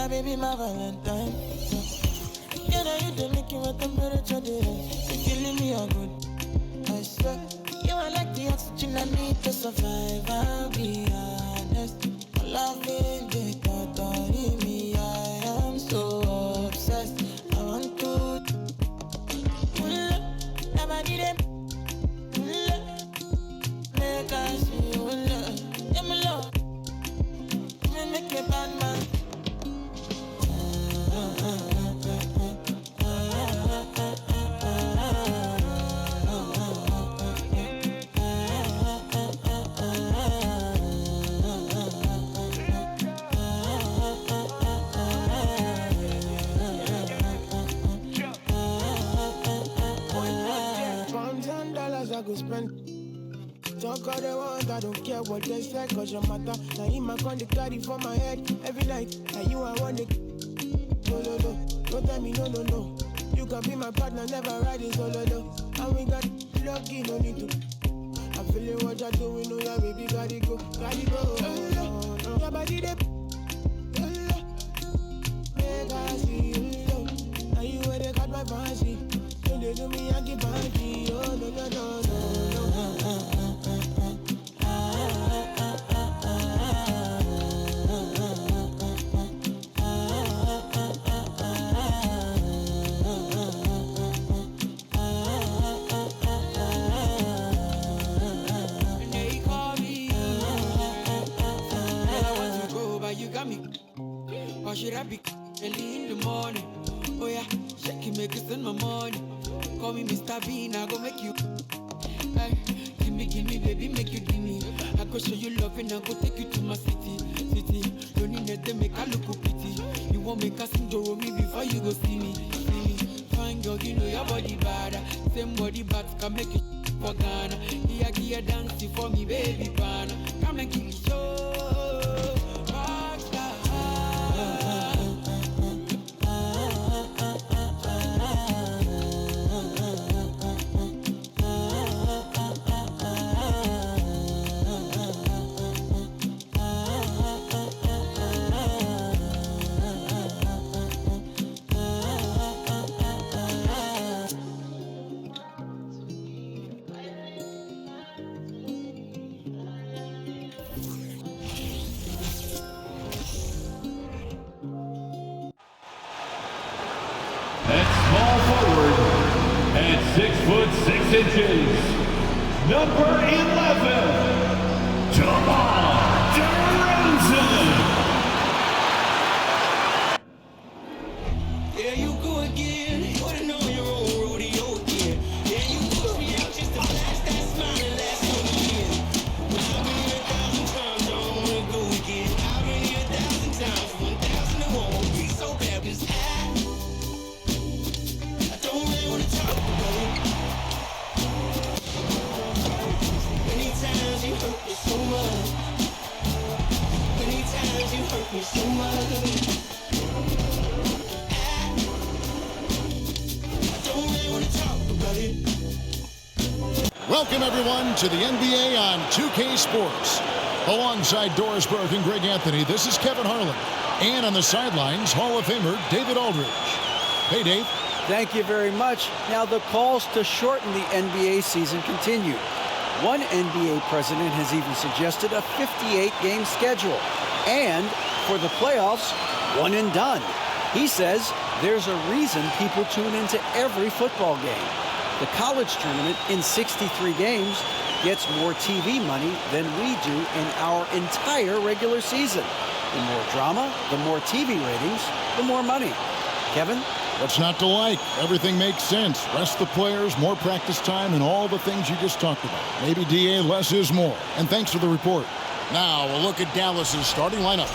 My baby, my Valentine. Can I you the making with temperature there? If you leave me a good, I swear. You are like the oxygen I need to survive. I'll be honest. My love ain't the thought of me. I am so obsessed. I want to pull up. Never need it. Pull up. Make I see you love. Yeah, my love. Make a bad man. I could spend. Talk all they want, I don't care what they say, cause your matter. Now in my con, they carry for my head every night. Now you I want it. No, no, no, don't tell me no, no, no. You can be my partner, never ride it solo, no. And we got lucky, no need to. I'm feeling what you're doing, oh yeah, baby, gotta go, gotta go. Your body, they make I see you, now you where they got my fancy. Don't they do me, I get banky, oh no, no, no, no. Or should I be early in the morning? Oh yeah, shake it, make it spend my money. Call me Mr. Bean, I go make you. Hey, give me, baby, make you give me. I go show you love and I go take you to my city. Don't need to make a look pretty. You won't make a sing to me before you go see me. Fine girl, you know your body bad. Same body but can make it for Ghana. Here, dancing for me, baby, pana. Come and give me show. At 6'6", number 11, DeMar DeRozen. Yeah, you go again. You wanna know your own rodeo again. Yeah, you push me out just to flash that smile and last one again. But I've been here 1,000 times, I don't wanna go again. I've been here 1,000 times, 1,000 it won't be so bad, 'cause I don't really wanna talk about it. Many times you hurt me so much. Many times you hurt me so much. Welcome, everyone, to the NBA on 2K Sports. Alongside Doris Burke and Greg Anthony, this is Kevin Harlan. And on the sidelines, Hall of Famer David Aldridge. Hey, Dave. Thank you very much. Now, the calls to shorten the NBA season continue. One NBA president has even suggested a 58-game schedule. And for the playoffs, one and done. He says there's a reason people tune into every football game. The college tournament in 63 games gets more TV money than we do in our entire regular season. The more drama, the more TV ratings, the more money. Kevin? What's not to like? Everything makes sense. Rest the players, more practice time, and all the things you just talked about. Maybe, DA, less is more. And thanks for the report. Now, a look at Dallas's starting lineup.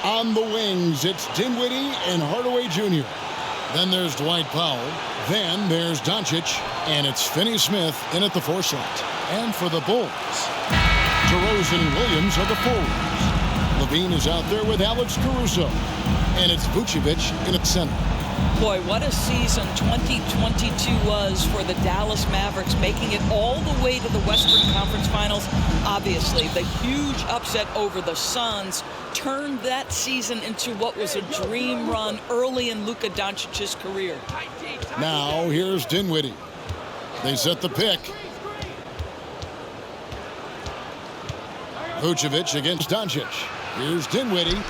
On the wings, it's Dinwiddie and Hardaway Jr. Then there's Dwight Powell. Then there's Doncic. And it's Finney-Smith in at the 4 slot. And for the Bulls, DeRozen and Williams are the forwards. Levine is out there with Alex Caruso. And it's Vucevic in at center. Boy, what a season 2022 was for the Dallas Mavericks, making it all the way to the Western Conference Finals. Obviously, the huge upset over the Suns turned that season into what was a dream run early in Luka Doncic's career. Now, here's Dinwiddie. They set the pick. Vucevic against Doncic. Here's Dinwiddie.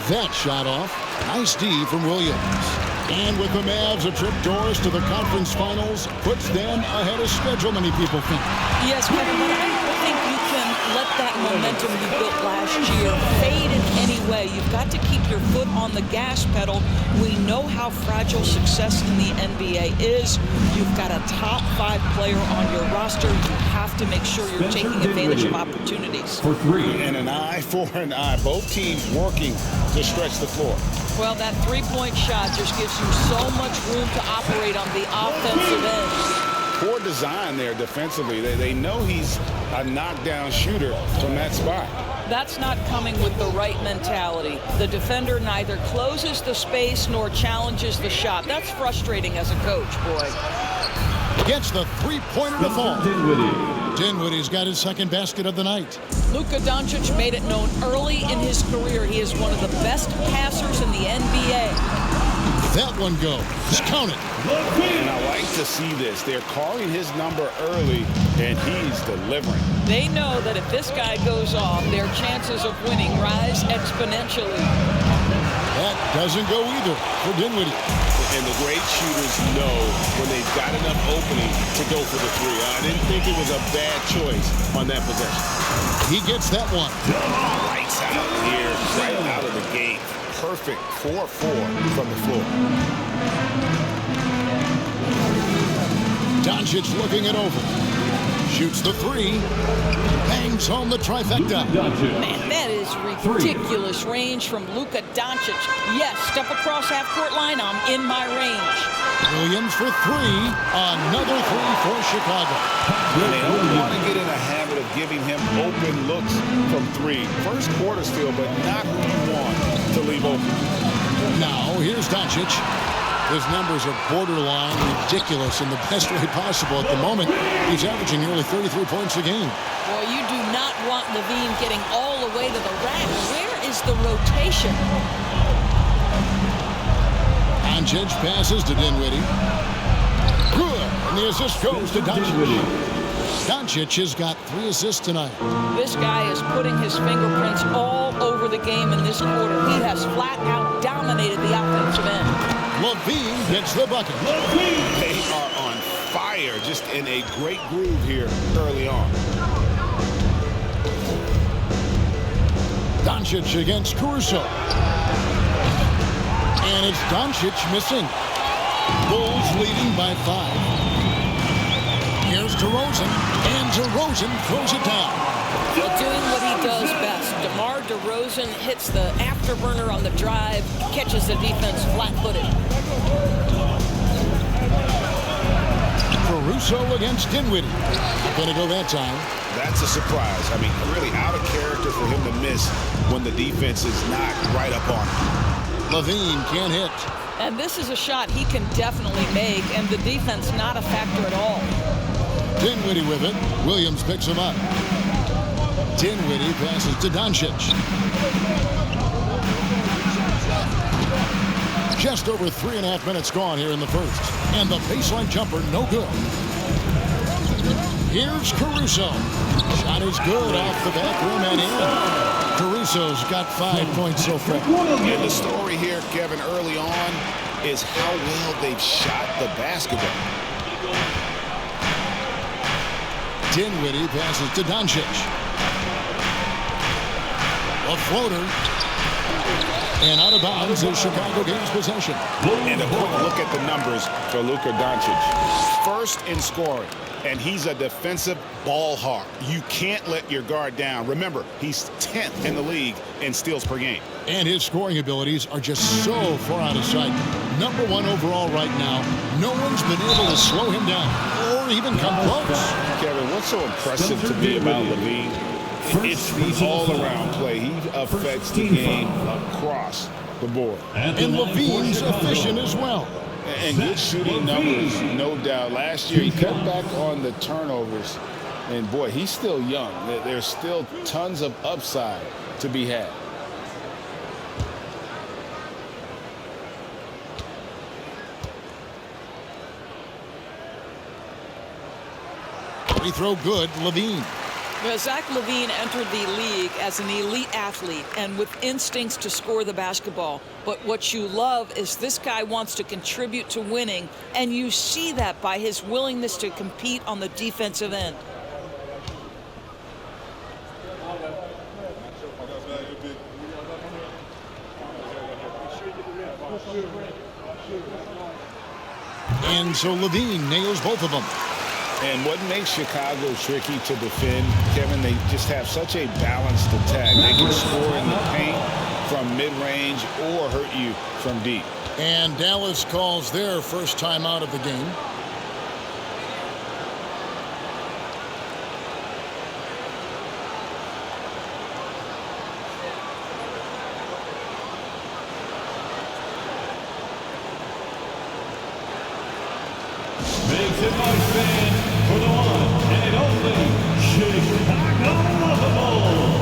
That shot off. Nice D from Williams. And with the Mavs, a trip doors to the conference finals puts them ahead of schedule, many people think. Yes, Kevin, but I don't think you can let that momentum you built last year fade in any way. You've got to keep your foot on the gas pedal. We know how fragile success in the NBA is. You've got a top 5 player on your roster. You have to make sure you're taking advantage of opportunities. For 3. And an eye for an eye. Both teams working to stretch the floor. Well, that three-point shot just gives you so much room to operate on the offensive end. Poor design there defensively. They know he's a knockdown shooter from that spot. That's not coming with the right mentality. The defender neither closes the space nor challenges the shot. That's frustrating as a coach, boy. Gets the three-pointer to fall. Dinwiddie's got his second basket of the night. Luka Doncic made it known early in his career he is one of the best passers in the NBA. That one goes. Count it. And I like to see this. They're calling his number early, and he's delivering. They know that if this guy goes off, their chances of winning rise exponentially. That doesn't go either for Dinwiddie. And the great shooters know when they've got enough opening to go for the three. I didn't think it was a bad choice on that possession. He gets that one. Lights out here, right out of the gate. Perfect 4-4 from the floor. Doncic looking it over. Shoots the three. Bangs home the trifecta. Man, that is ridiculous range from Luka Doncic. Yes, step across half-court line, I'm in my range. Williams for three. Another three for Chicago. They don't want to get in a habit of giving him open looks from three. First quarter still, but not who you want to leave open. Now, here's Doncic. His numbers are borderline ridiculous in the best way possible at the moment. He's averaging nearly 33 points a game. Boy, you do not want Levine getting all the way to the rack. Where is the rotation? Doncic passes to Dinwiddie. Good. And the assist goes to Doncic. Doncic has got 3 assists tonight. This guy is putting his fingerprints all over the game in this quarter. He has flat out dominated the offensive end. Levine gets the bucket. They are on fire, just in a great groove here early on. Doncic against Caruso. And it's Doncic missing. Bulls leading by 5. Here's DeRozen, and DeRozen throws it down. Doing what he does best. DeMar DeRozan hits the afterburner on the drive, catches the defense flat-footed. Caruso against Dinwiddie. Not going to go that time. That's a surprise. I mean, really out of character for him to miss when the defense is not right up on him. Levine can't hit. And this is a shot he can definitely make, and the defense not a factor at all. Dinwiddie with it. Williams picks him up. Dinwiddie passes to Doncic. Just over 3.5 minutes gone here in the first. And the baseline jumper, no good. Here's Caruso. Shot is good off the back rim and in. Caruso's got 5 points so far. And the story here, Kevin, early on is how well they've shot the basketball. Dinwiddie passes to Doncic. A floater. And out of bounds is Chicago gains possession. And a quick look at the numbers for Luka Doncic. First in scoring, and he's a defensive ball hawk. You can't let your guard down. Remember, he's 10th in the league in steals per game. And his scoring abilities are just so far out of sight. Number 1 overall right now. No one's been able to slow him down or even come close. Kevin, what's so impressive to me about Levine? It's the all-around play. He affects the game across the board. And Levine's efficient as well. And good shooting numbers, no doubt. Last year, he cut back on the turnovers. And, boy, he's still young. There's still tons of upside to be had. Free throw good, Levine. Well, Zach LaVine entered the league as an elite athlete and with instincts to score the basketball. But what you love is this guy wants to contribute to winning, and you see that by his willingness to compete on the defensive end. And so Levine nails both of them. And what makes Chicago tricky to defend, Kevin, they just have such a balanced attack. They can score in the paint from mid-range or hurt you from deep. And Dallas calls their first time out of the game. Makes it my stand for the one and only Chicago Bulls.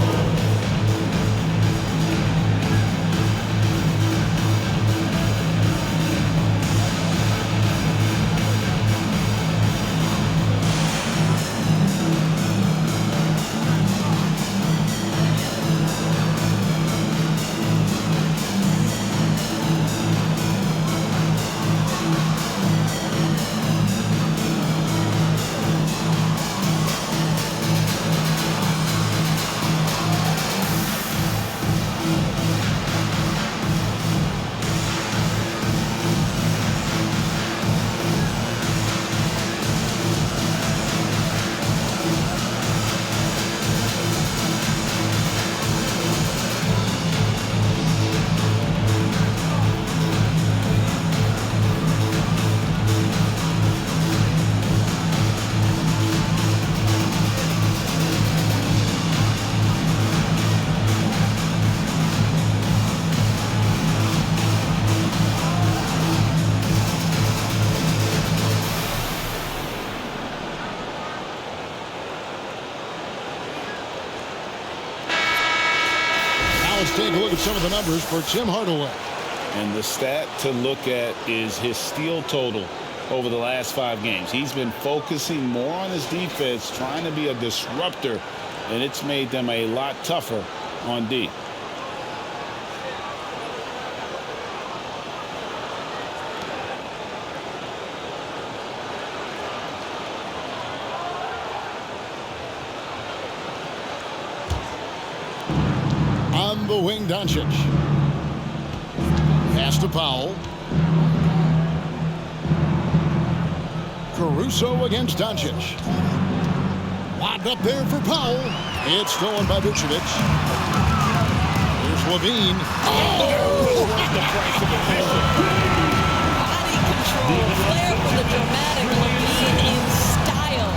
Let's take a look at some of the numbers for Tim Hardaway. And the stat to look at is his steal total over the last 5 games. He's been focusing more on his defense, trying to be a disruptor, and it's made them a lot tougher on D. On the wing, Doncic. Pass to Powell. Caruso against Doncic. Lobbed up there for Powell. It's stolen by Vucevic. Here's Levine. Body control, flair for the dramatic, Levine in style.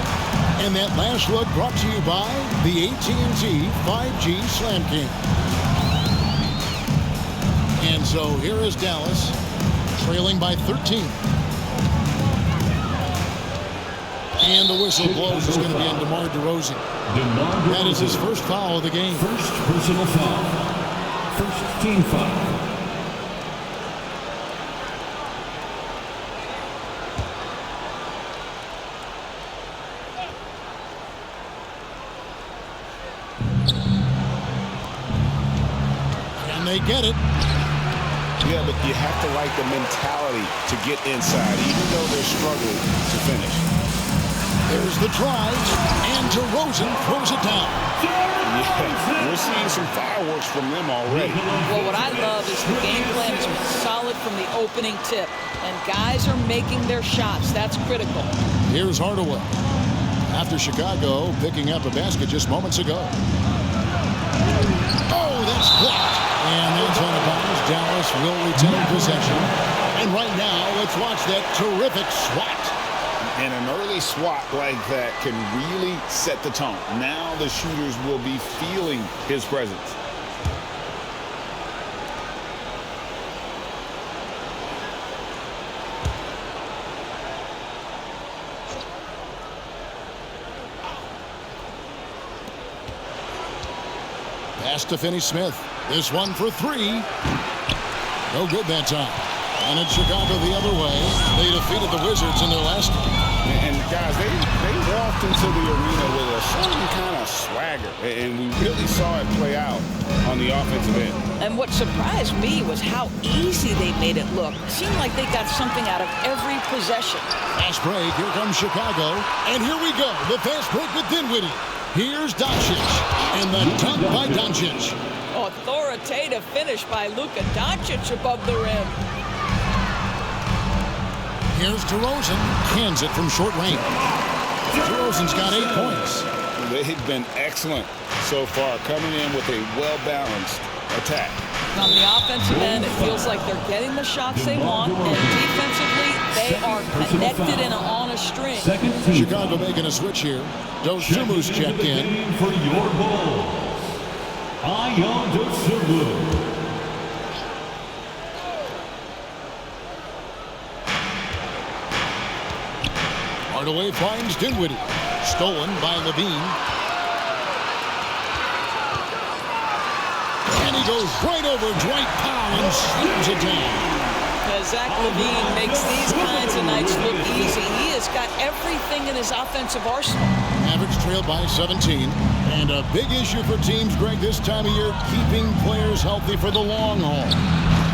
And that last look brought to you by the AT&T 5G Slam King. And so here is Dallas, trailing by 13. And the whistle blows. Is going to be on DeMar DeRozen. That is his first foul of the game. First personal foul. First team foul. And they get it. Yeah, but you have to like the mentality to get inside, even though they're struggling to finish. There's the drive, and DeRozen throws it down. Yeah, we're seeing some fireworks from them already. Well, what I love is the game plan has been solid from the opening tip, and guys are making their shots. That's critical. Here's Hardaway. After Chicago picking up a basket just moments ago. Oh, that's blocked. And that's out of bounds. Dallas will retain possession. And right now, let's watch that terrific swat. And an early swat like that can really set the tone. Now the shooters will be feeling his presence. Pass to Finney-Smith. This one for three. No good that time. And it's Chicago the other way. They defeated the Wizards in their last game. And guys, they walked into the arena with a certain kind of swagger. And we really saw it play out on the offensive end. And what surprised me was how easy they made it look. It seemed like they got something out of every possession. Fast break. Here comes Chicago. And here we go. The fast break with Dinwiddie. Here's Doncic. And the dunk by Doncic. Authoritative finish by Luka Doncic above the rim. Here's DeRozen. Cans it from short range. DeRozen's got 8 points. They've been excellent so far, coming in with a well-balanced attack. On the offensive end, it feels like they're getting the shots they want, and defensively, they are connected and on a string. Chicago making a switch here. Dosunmu's checked in. For your Bulls, Ayo Dosunmu. Hardaway finds Dinwiddie. Stolen by Levine. And he goes right over Dwight Powell and slams it down. Zach LaVine makes these kinds of nights look easy. He has got everything in his offensive arsenal. Mavericks trailed by 17. And a big issue for teams, Greg, this time of year, keeping players healthy for the long haul.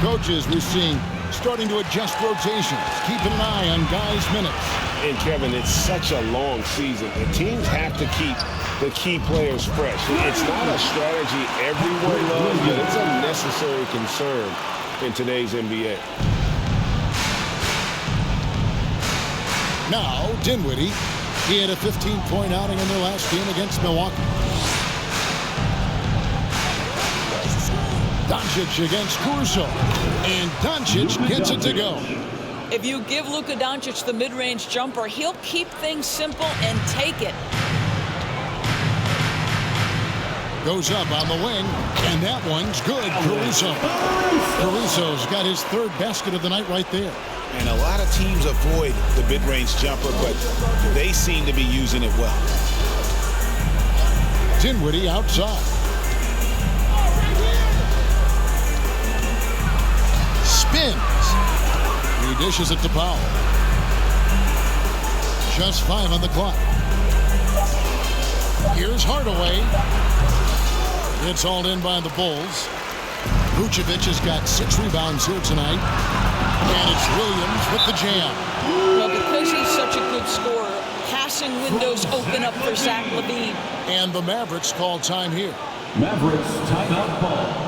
Coaches, we're seeing, starting to adjust rotations, keeping an eye on guys' minutes. And Kevin, it's such a long season. The teams have to keep the key players fresh. It's not a strategy everyone loves, but it's a necessary concern in today's NBA. Now, Dinwiddie. He had a 15-point outing in their last game against Milwaukee. Doncic against Caruso. And Doncic gets it to go. If you give Luka Doncic the mid-range jumper, he'll keep things simple and take it. Goes up on the wing, and that one's good. Caruso's got his third basket of the night right there. And a lot of teams avoid the mid-range jumper, but they seem to be using it well. Dinwiddie outside. Spins. He dishes it to Powell. Just 5 on the clock. Here's Hardaway. It's hauled in by the Bulls. Vucevic has got 6 rebounds here tonight. And it's Williams with the jam. Well, because he's such a good scorer, passing windows open up for Zach LaVine. And the Mavericks call time here. Mavericks timeout ball.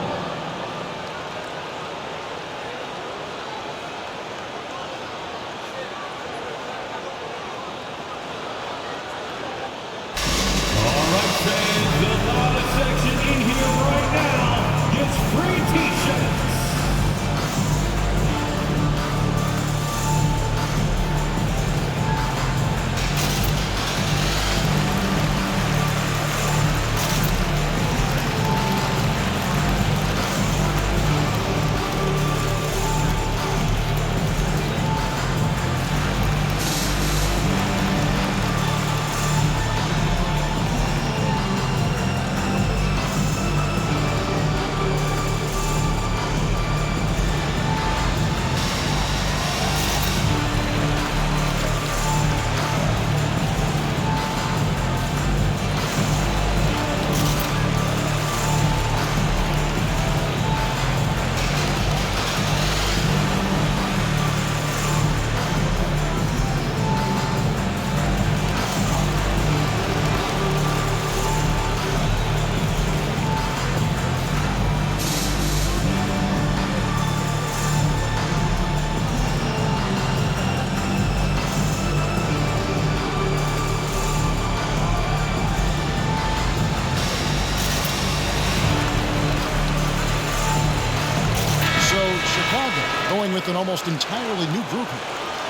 Going with an almost entirely new group here.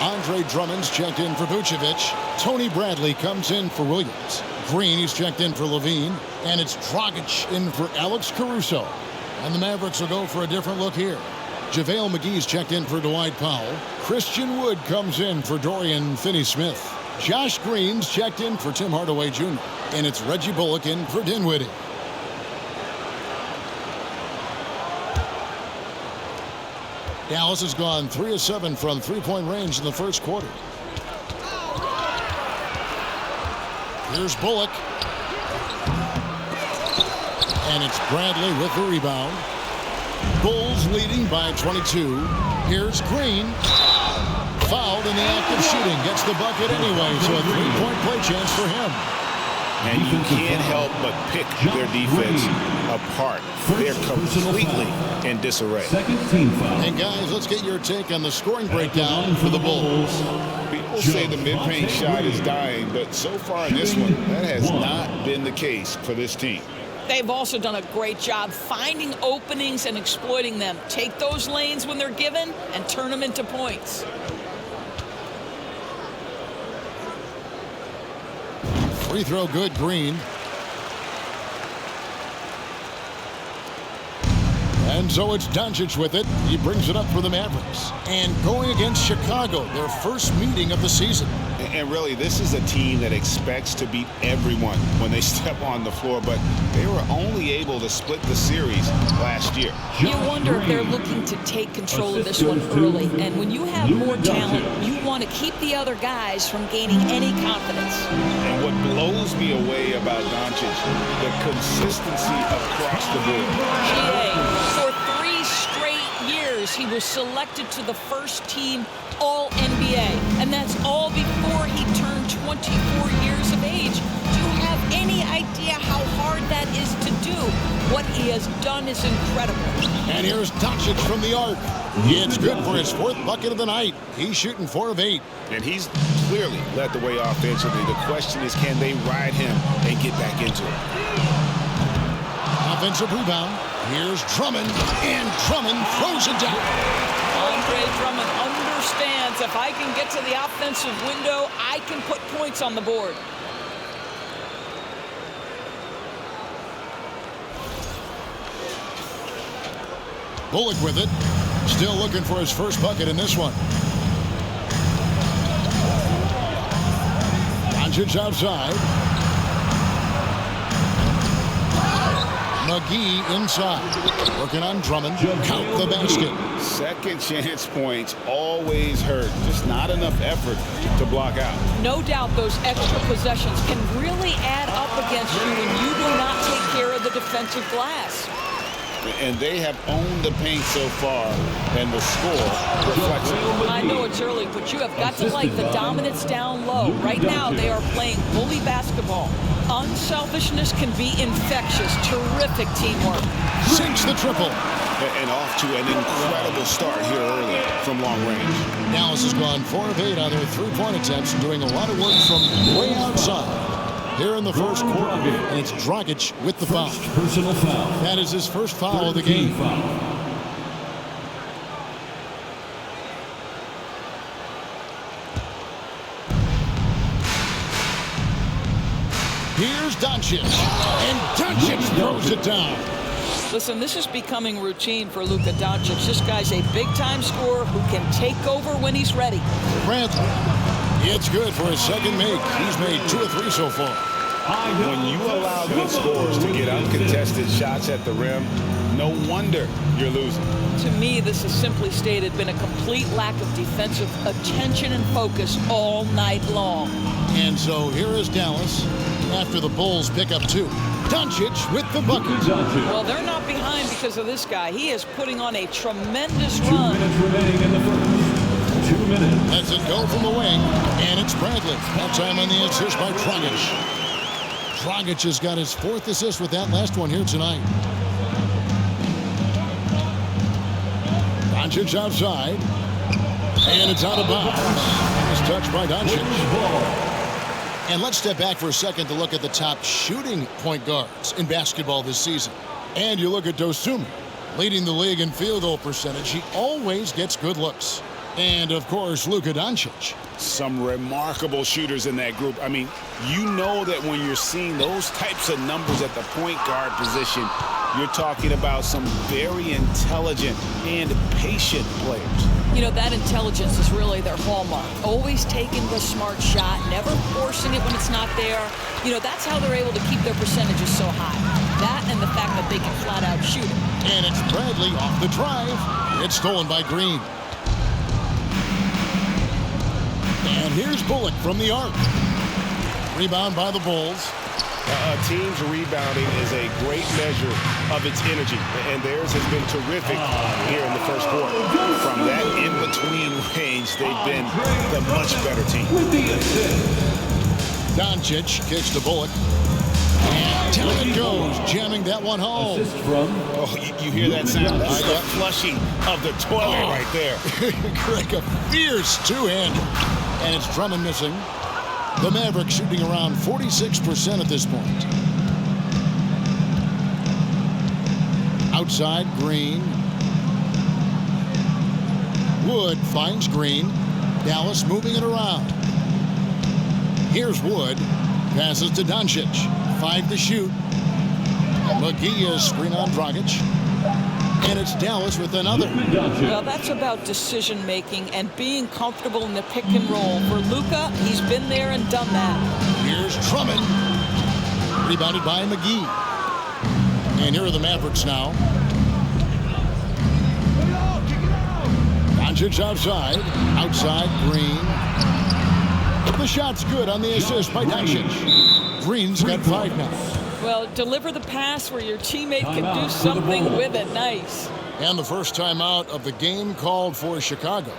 Andre Drummond's checked in for Vucevic. Tony Bradley comes in for Williams. Green, he's checked in for Levine. And it's Dragic in for Alex Caruso. And the Mavericks will go for a different look here. JaVale McGee's checked in for Dwight Powell. Christian Wood comes in for Dorian Finney-Smith. Josh Green's checked in for Tim Hardaway Jr. And it's Reggie Bullock in for Dinwiddie. Dallas has gone 3 of 7 from three-point range in the first quarter. Here's Bullock. And it's Bradley with the rebound. Bulls leading by 22. Here's Green. Fouled in the act of shooting. Gets the bucket anyway, so a three-point play chance for him. And you can't help but pick their defense apart. They're completely in disarray. Second team foul. And guys, let's get your take on the scoring breakdown for the Bulls. People say the mid-range shot is dying, but so far in this one, that has not been the case for this team. They've also done a great job finding openings and exploiting them. Take those lanes when they're given and turn them into points. Free throw good, Green. And so it's Doncic with it. He brings it up for the Mavericks. And going against Chicago, their first meeting of the season. And really, this is a team that expects to beat everyone when they step on the floor, but they were only able to split the series last year. You wonder if they're looking to take control of this one early. And when you have more talent, you want to keep the other guys from gaining any confidence. And what blows me away about Doncic, the consistency across the board. For 3 straight years, he was selected to the first team All-NBA, and that's all before he turned 24 years of age. Do you have any idea how hard that is to do? What he has done is incredible. And here's Doncic from the arc. It's good for his 4th bucket of the night. He's shooting 4 of 8. And he's clearly led the way offensively. The question is, can they ride him and get back into it? Offensive rebound. Here's Drummond, and Drummond throws it down. Andre Drummond understands if I can get to the offensive window, I can put points on the board. Bullock with it. Still looking for his first bucket in this one. Doncic outside. McGee inside. Working on Drummond. Count the basket. Second chance points always hurt. Just not enough effort to block out. No doubt those extra possessions can really add up against you when you do not take care of the defensive glass. And they have owned the paint so far, and the score reflects it. I know it's early, but you have got to like the dominance down low. Right now, they are playing bully basketball. Unselfishness can be infectious. Terrific teamwork. Sinks the triple. And off to an incredible start here early from long range. Dallas has gone 4 of 8 on their three-point attempts, doing a lot of work from way outside. Here in the first quarter, and it's Dragic with the foul. Personal foul. That is his first foul of the game. Foul. Here's Doncic, and Doncic throws it down. Listen, this is becoming routine for Luka Doncic. This guy's a big-time scorer who can take over when he's ready. Bradley. It's good for his second make. He's made 2 of 3 so far. When you allow good scorers to get uncontested shots at the rim, no wonder you're losing. To me, this has simply stated been a complete lack of defensive attention and focus all night long. And so here is Dallas after the Bulls pick up 2. Doncic with the bucket. Well, they're not behind because of this guy. He is putting on a tremendous 2 run. minutes remaining in the first. 2 minutes. Lets it go from the wing, and it's Bradley. That time on the assist by Dragic. Dragic has got his 4th assist with that last one here tonight. Doncic outside, and it's out of bounds. Nice touch by Doncic. And let's step back for a second to look at the top shooting point guards in basketball this season. And you look at Dosunmu, leading the league in field goal percentage. He always gets good looks. And, of course, Luka Doncic. Some remarkable shooters in that group. I mean, you know that when you're seeing those types of numbers at the point guard position, you're talking about some very intelligent and patient players. You know, that intelligence is really their hallmark. Always taking the smart shot, never forcing it when it's not there. You know, that's how they're able to keep their percentages so high. That and the fact that they can flat out shoot it. And it's Bradley off the drive. It's stolen by Green. And here's Bullock from the arc. Rebound by the Bulls. A team's rebounding is a great measure of its energy, and theirs has been terrific here in the first quarter. From that in-between range, they've been the much better team. Doncic kicks to Bullock. And down it goes, jamming that one home. Oh, you hear that sound? That's the flushing of the toilet right there. Craig, a fierce two-hander. And it's Drummond missing. The Mavericks shooting around 46% at this point. Outside, Green. Wood finds Green. Dallas moving it around. Here's Wood. Passes to Doncic. 5 to shoot. McGee is screen on Dragic. And it's Dallas with another. Well, that's about decision-making and being comfortable in the pick and roll. For Luka, he's been there and done that. Here's Drummond. Rebounded by McGee. And here are the Mavericks now. Doncic outside. Outside, Green. The shot's good on the assist by Doncic. Green's got 5 now. Well, deliver the pass where your teammate can do something with it. Nice. And the first timeout of the game called for Chicago.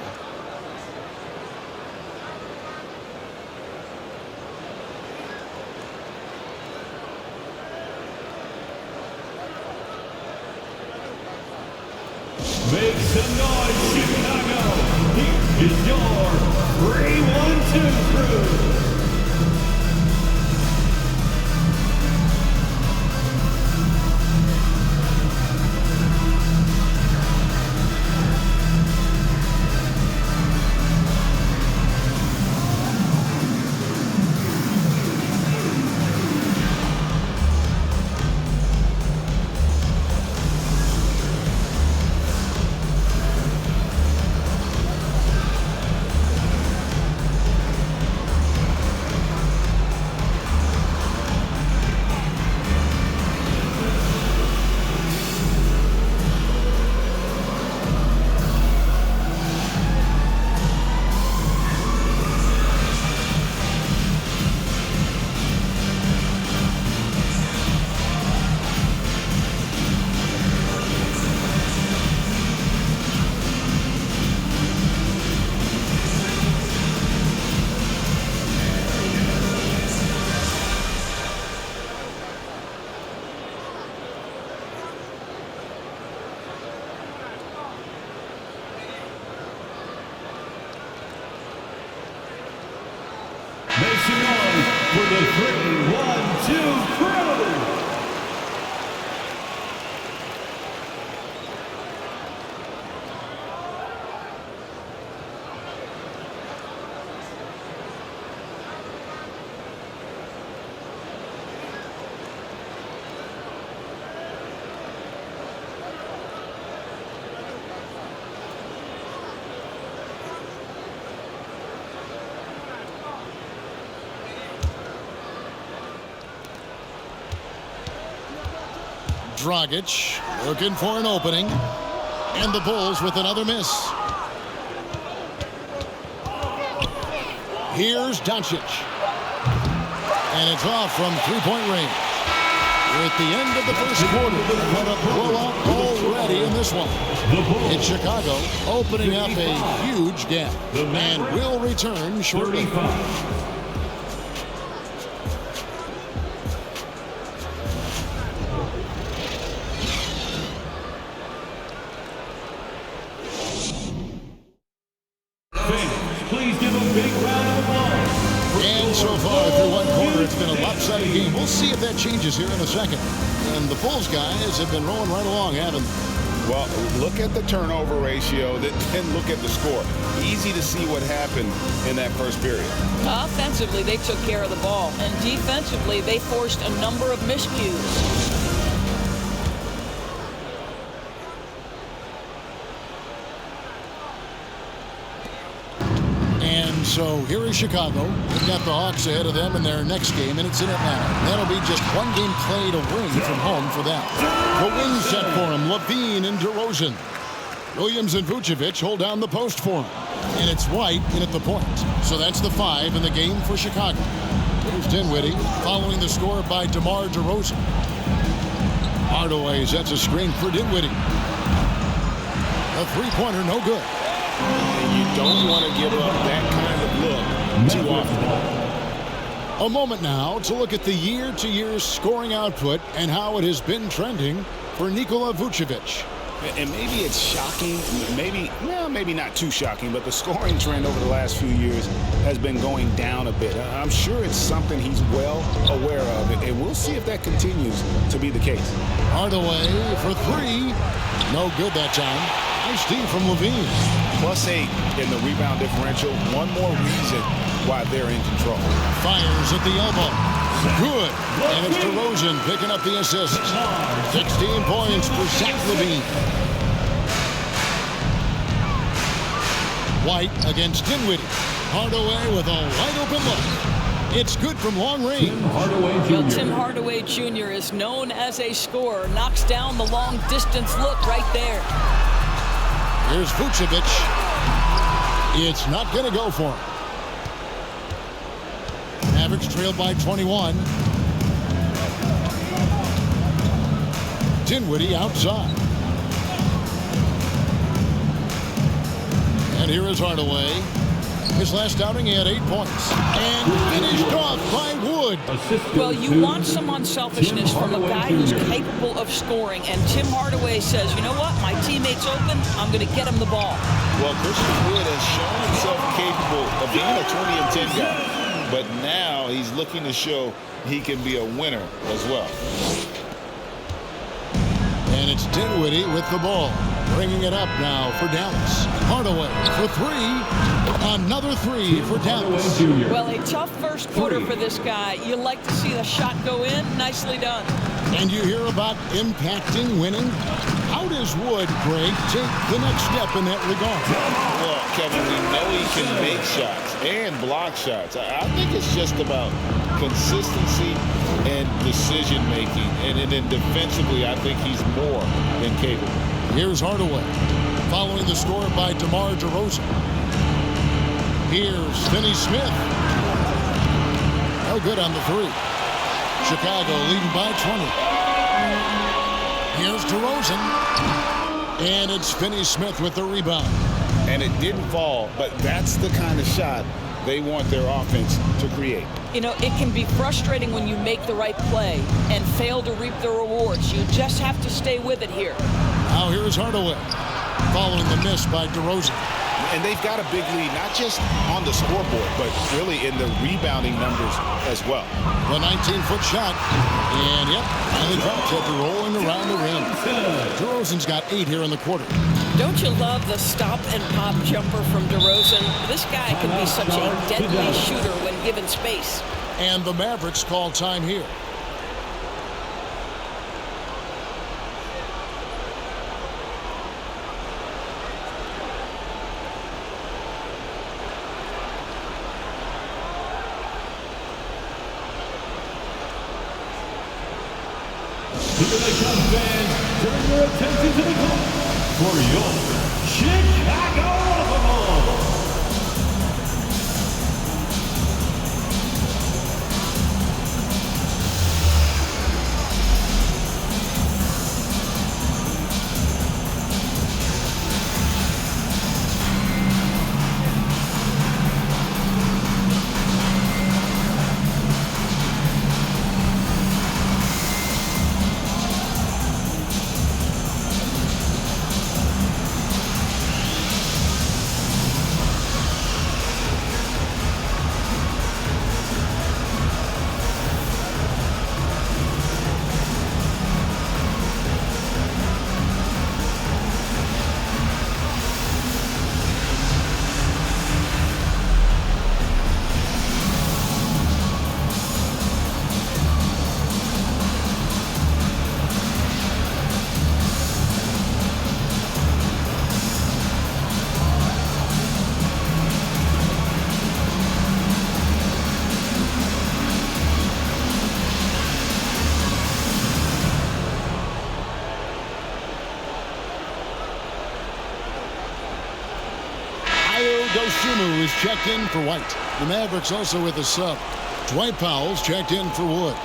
Make some noise, Chicago. Here is your 3-1-2 crew. Make some noise for the 3-1-2 crew. Dragic looking for an opening. And the Bulls with another miss. Here's Doncic. And it's off from three-point range. We're at the end of the first quarter. What a blowout already in this one. It's Chicago opening up a huge gap. And will return shortly. Please give a big round of applause. And so far through one quarter, it's been a lopsided game. We'll see if that changes here in a second. And the Bulls guys have been rolling right along, haven't they? Well, look at the turnover ratio, then look at the score. Easy to see what happened in that first period. Offensively, they took care of the ball. And defensively, they forced a number of miscues. So here is Chicago. They've got the Hawks ahead of them in their next game, and it's in Atlanta. That'll be just one game played away from home for them. The wing set for him, Levine and DeRozen. Williams and Vucevic hold down the post for him. And it's White in at the point. So that's the 5 in the game for Chicago. Here's Dinwiddie following the score by DeMar DeRozen. Hardaway sets a screen for Dinwiddie. A three-pointer, no good. You don't want to give up that kind of look too often. A moment now to look at the year-to-year scoring output and how it has been trending for Nikola Vucevic. And maybe it's shocking, maybe not too shocking, but the scoring trend over the last few years has been going down a bit. I'm sure it's something he's well aware of, and we'll see if that continues to be the case. Hardaway for 3. No good that time. Nice D from Levine. +8 in the rebound differential. One more reason why they're in control. Fires at the elbow. Good. And it's DeRozen picking up the assist. 16 points for Zach Levine. White against Dinwiddie. Hardaway with a wide open look. It's good from long range. Well, Tim Hardaway Jr. is known as a scorer. Knocks down the long distance look right there. Here's Vucevic. It's not going to go for him. Mavericks trailed by 21. Dinwiddie outside. And here is Hardaway. His last outing, he had 8 points. And finished off by Wood. Well, you want some unselfishness from a guy who's capable of scoring. And Tim Hardaway says, you know what? My teammate's open. I'm going to get him the ball. Well, Christian Wood has shown himself capable of being a 20 and 10 guy. But now he's looking to show he can be a winner as well. And it's Dinwiddie with the ball. Bringing it up now for Dallas. Hardaway for 3. Another 3 for Dallas. Well, a tough first quarter for this guy. You like to see the shot go in. Nicely done. And you hear about impacting winning. How does Wood, Greg, take the next step in that regard? Well, Kevin, we know he can make shots and block shots. I think it's just about consistency and decision-making. And then defensively, I think he's more than capable. Here's Hardaway, following the score by DeMar DeRozen. Here's Finney-Smith. No good on the 3. Chicago leading by 20. Here's DeRozen. And it's Finney-Smith with the rebound. And it didn't fall, but that's the kind of shot they want their offense to create. You know, it can be frustrating when you make the right play and fail to reap the rewards. You just have to stay with it here. Now here's Hardaway, following the miss by DeRozen. And they've got a big lead, not just on the scoreboard, but really in the rebounding numbers as well. The 19-foot shot. And, yep, finally dropped after rolling around the rim. DeRozen's got 8 here in the quarter. Don't you love the stop and pop jumper from DeRozen? This guy can be such a deadly shooter when given space. And the Mavericks call time here. Here they come, fans. Turn your attention to the court for your Chicago Bulls. Dosunmu is checked in for White. The Mavericks also with a sub. Dwight Powell's checked in for Wood.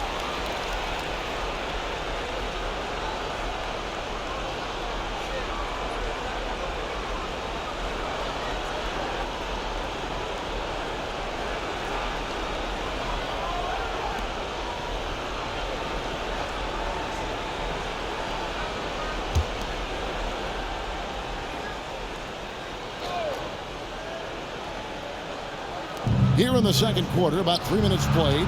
Here in the second quarter, about 3 minutes played.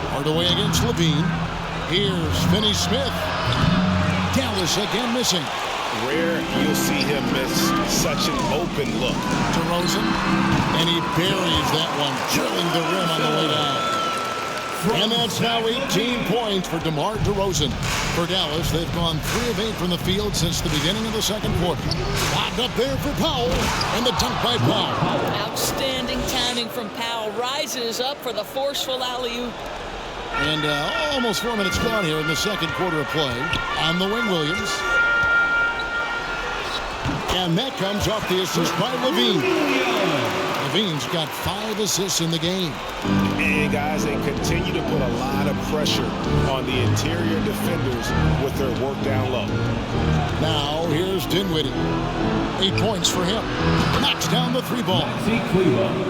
Hardaway against Levine. Here's Finney-Smith. Dallas again missing. Rare you'll see him miss such an open look. DeRozen, and he buries that one, drilling the rim on the way down. And that's now 18 points for DeMar DeRozen. For Dallas, they've gone 3 of 8 from the field since the beginning of the second quarter. Lobbed up there for Powell, and the dunk by Powell. Outstanding timing from Powell. Rises up for the forceful alley-oop. And almost 4 minutes gone here in the second quarter of play. On the wing, Williams. And that comes off the assist by Levine. Levine's got 5 assists in the game. And guys, they continue to put a lot of pressure on the interior defenders with their work down low. Now here's Dinwiddie. 8 points for him. Knocks down the 3 ball.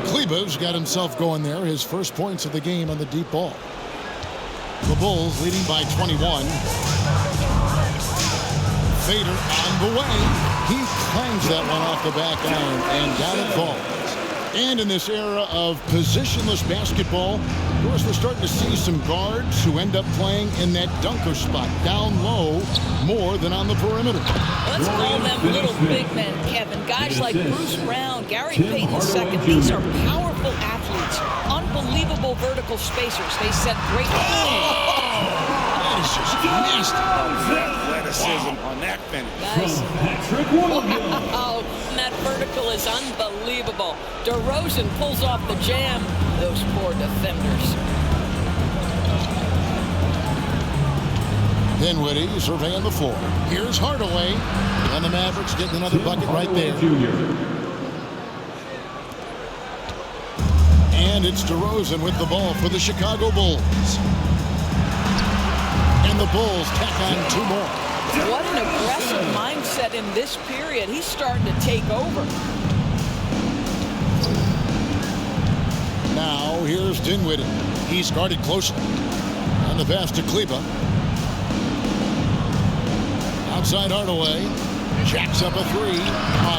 Kleba's got himself going there. His first points of the game on the deep ball. The Bulls leading by 21. Fader on the way. He clangs that one off the back iron and down it falls. And in this era of positionless basketball, of course, we're starting to see some guards who end up playing in that dunker spot, down low, more than on the perimeter. Let's call them little big men, Kevin. Guys like Bruce Brown, Gary Payton II. These are powerful athletes, unbelievable vertical spacers. They set great. That is just nasty. Athleticism on that finish. Nice. Wow, that vertical is unbelievable. DeRozan pulls off the jam. Those poor defenders. Dinwiddie surveying the floor. Here's Hardaway. And the Mavericks getting another bucket right there. And it's DeRozan with the ball for the Chicago Bulls. And the Bulls tack on 2 more. What an aggressive mindset in this period. He's starting to take over. Now here's Dinwiddie. He's guarded closely. And the pass to Kleba. Outside Hardaway. Jacks up a 3.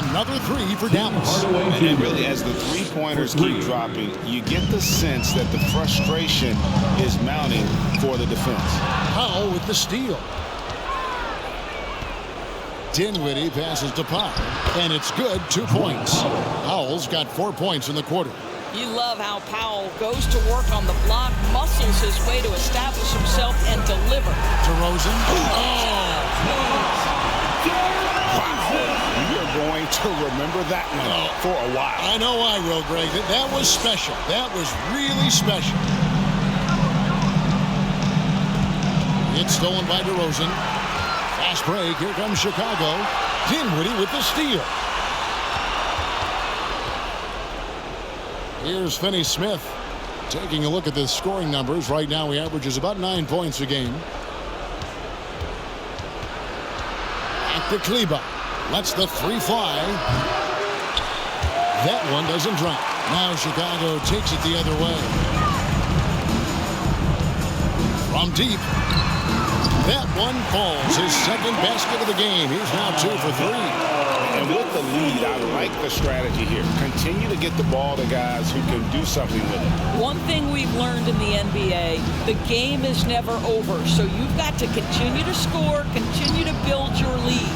Another 3 for Dallas. And really, as the three-pointers keep dropping, you get the sense that the frustration is mounting for the defense. Powell with the steal. Dinwiddie passes to Powell. And it's good, 2 points. Powell's got 4 points in the quarter. You love how Powell goes to work on the block, muscles his way to establish himself and deliver. DeRozen. You're going to remember that one for a while. I know I will, Greg. That was special. That was really special. It's stolen by DeRozen. Fast break. Here comes Chicago. Dinwiddie with the steal. Here's Finney-Smith. Taking a look at the scoring numbers. Right now he averages about 9 points a game. Back to Kleba. Lets the 3 fly. That one doesn't drop. Now Chicago takes it the other way. From deep. That one falls. His second basket of the game. He's now 2 for 3. And with the lead, I like the strategy here. Continue to get the ball to guys who can do something with it. One thing we've learned in the NBA, the game is never over. So you've got to continue to score, continue to build your lead.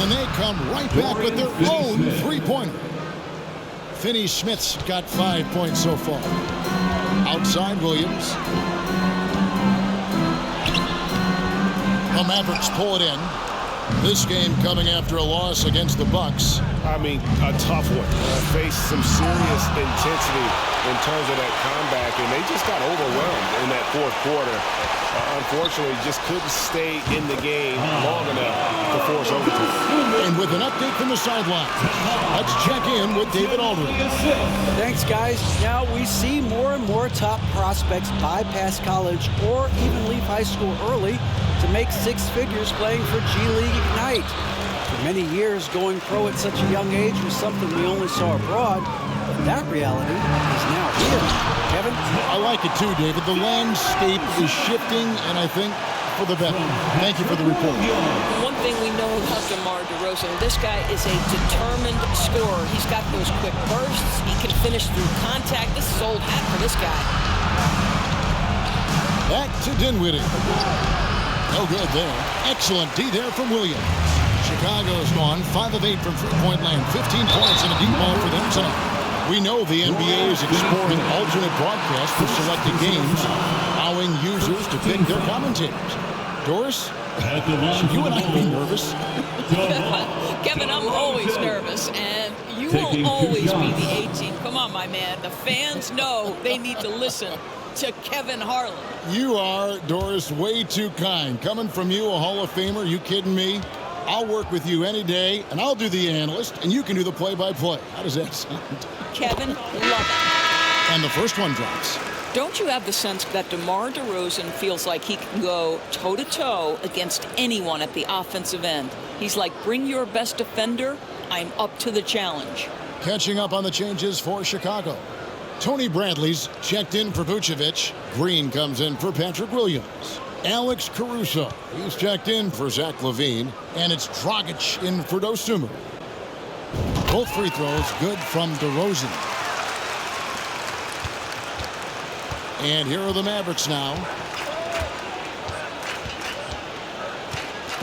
And they come right back with their own 3-pointer. Finney-Smith's got 5 points so far. Outside Williams. The Mavericks pull it in. This game coming after a loss against the Bucks. I mean, a tough one. Faced some serious intensity in terms of that comeback, and they just got overwhelmed in that fourth quarter. Unfortunately, just couldn't stay in the game long enough to force overtime. And with an update from the sideline, let's check in with David Aldridge. Thanks, guys. Now we see more and more top prospects bypass college or even leave high school early to make six figures playing for G League Ignite. For many years, going pro at such a young age was something we only saw abroad, but that reality is now here. Kevin? I like it too, David. The landscape is shifting, and I think for the better. Thank you for the report. One thing we know about DeMar DeRozen, this guy is a determined scorer. He's got those quick bursts. He can finish through contact. This is old hat for this guy. Back to Dinwiddie. No good there. Excellent D there from Williams. Chicago's gone 5 of 8 from three-point land. 15 points and a deep ball for them tonight. We know the NBA is exploring alternate broadcasts for selected games, allowing users to pick their commentators. Doris, should you and I be nervous? Kevin, I'm always nervous, and you will always be the A-team. Come on, my man. The fans know they need to listen to Kevin Harlan. You are, Doris, way too kind. Coming from you, a Hall of Famer, you kidding me? I'll work with you any day, and I'll do the analyst, and you can do the play-by-play. How does that sound? Kevin, love it. And the first one drops. Don't you have the sense that DeMar DeRozan feels like he can go toe-to-toe against anyone at the offensive end? He's like, bring your best defender, I'm up to the challenge. Catching up on the changes for Chicago. Tony Bradley's checked in for Vucevic. Green comes in for Patrick Williams. Alex Caruso, he's checked in for Zach LaVine. And it's Dragic in for Dosunmu. Both free throws good from DeRozan. And here are the Mavericks now.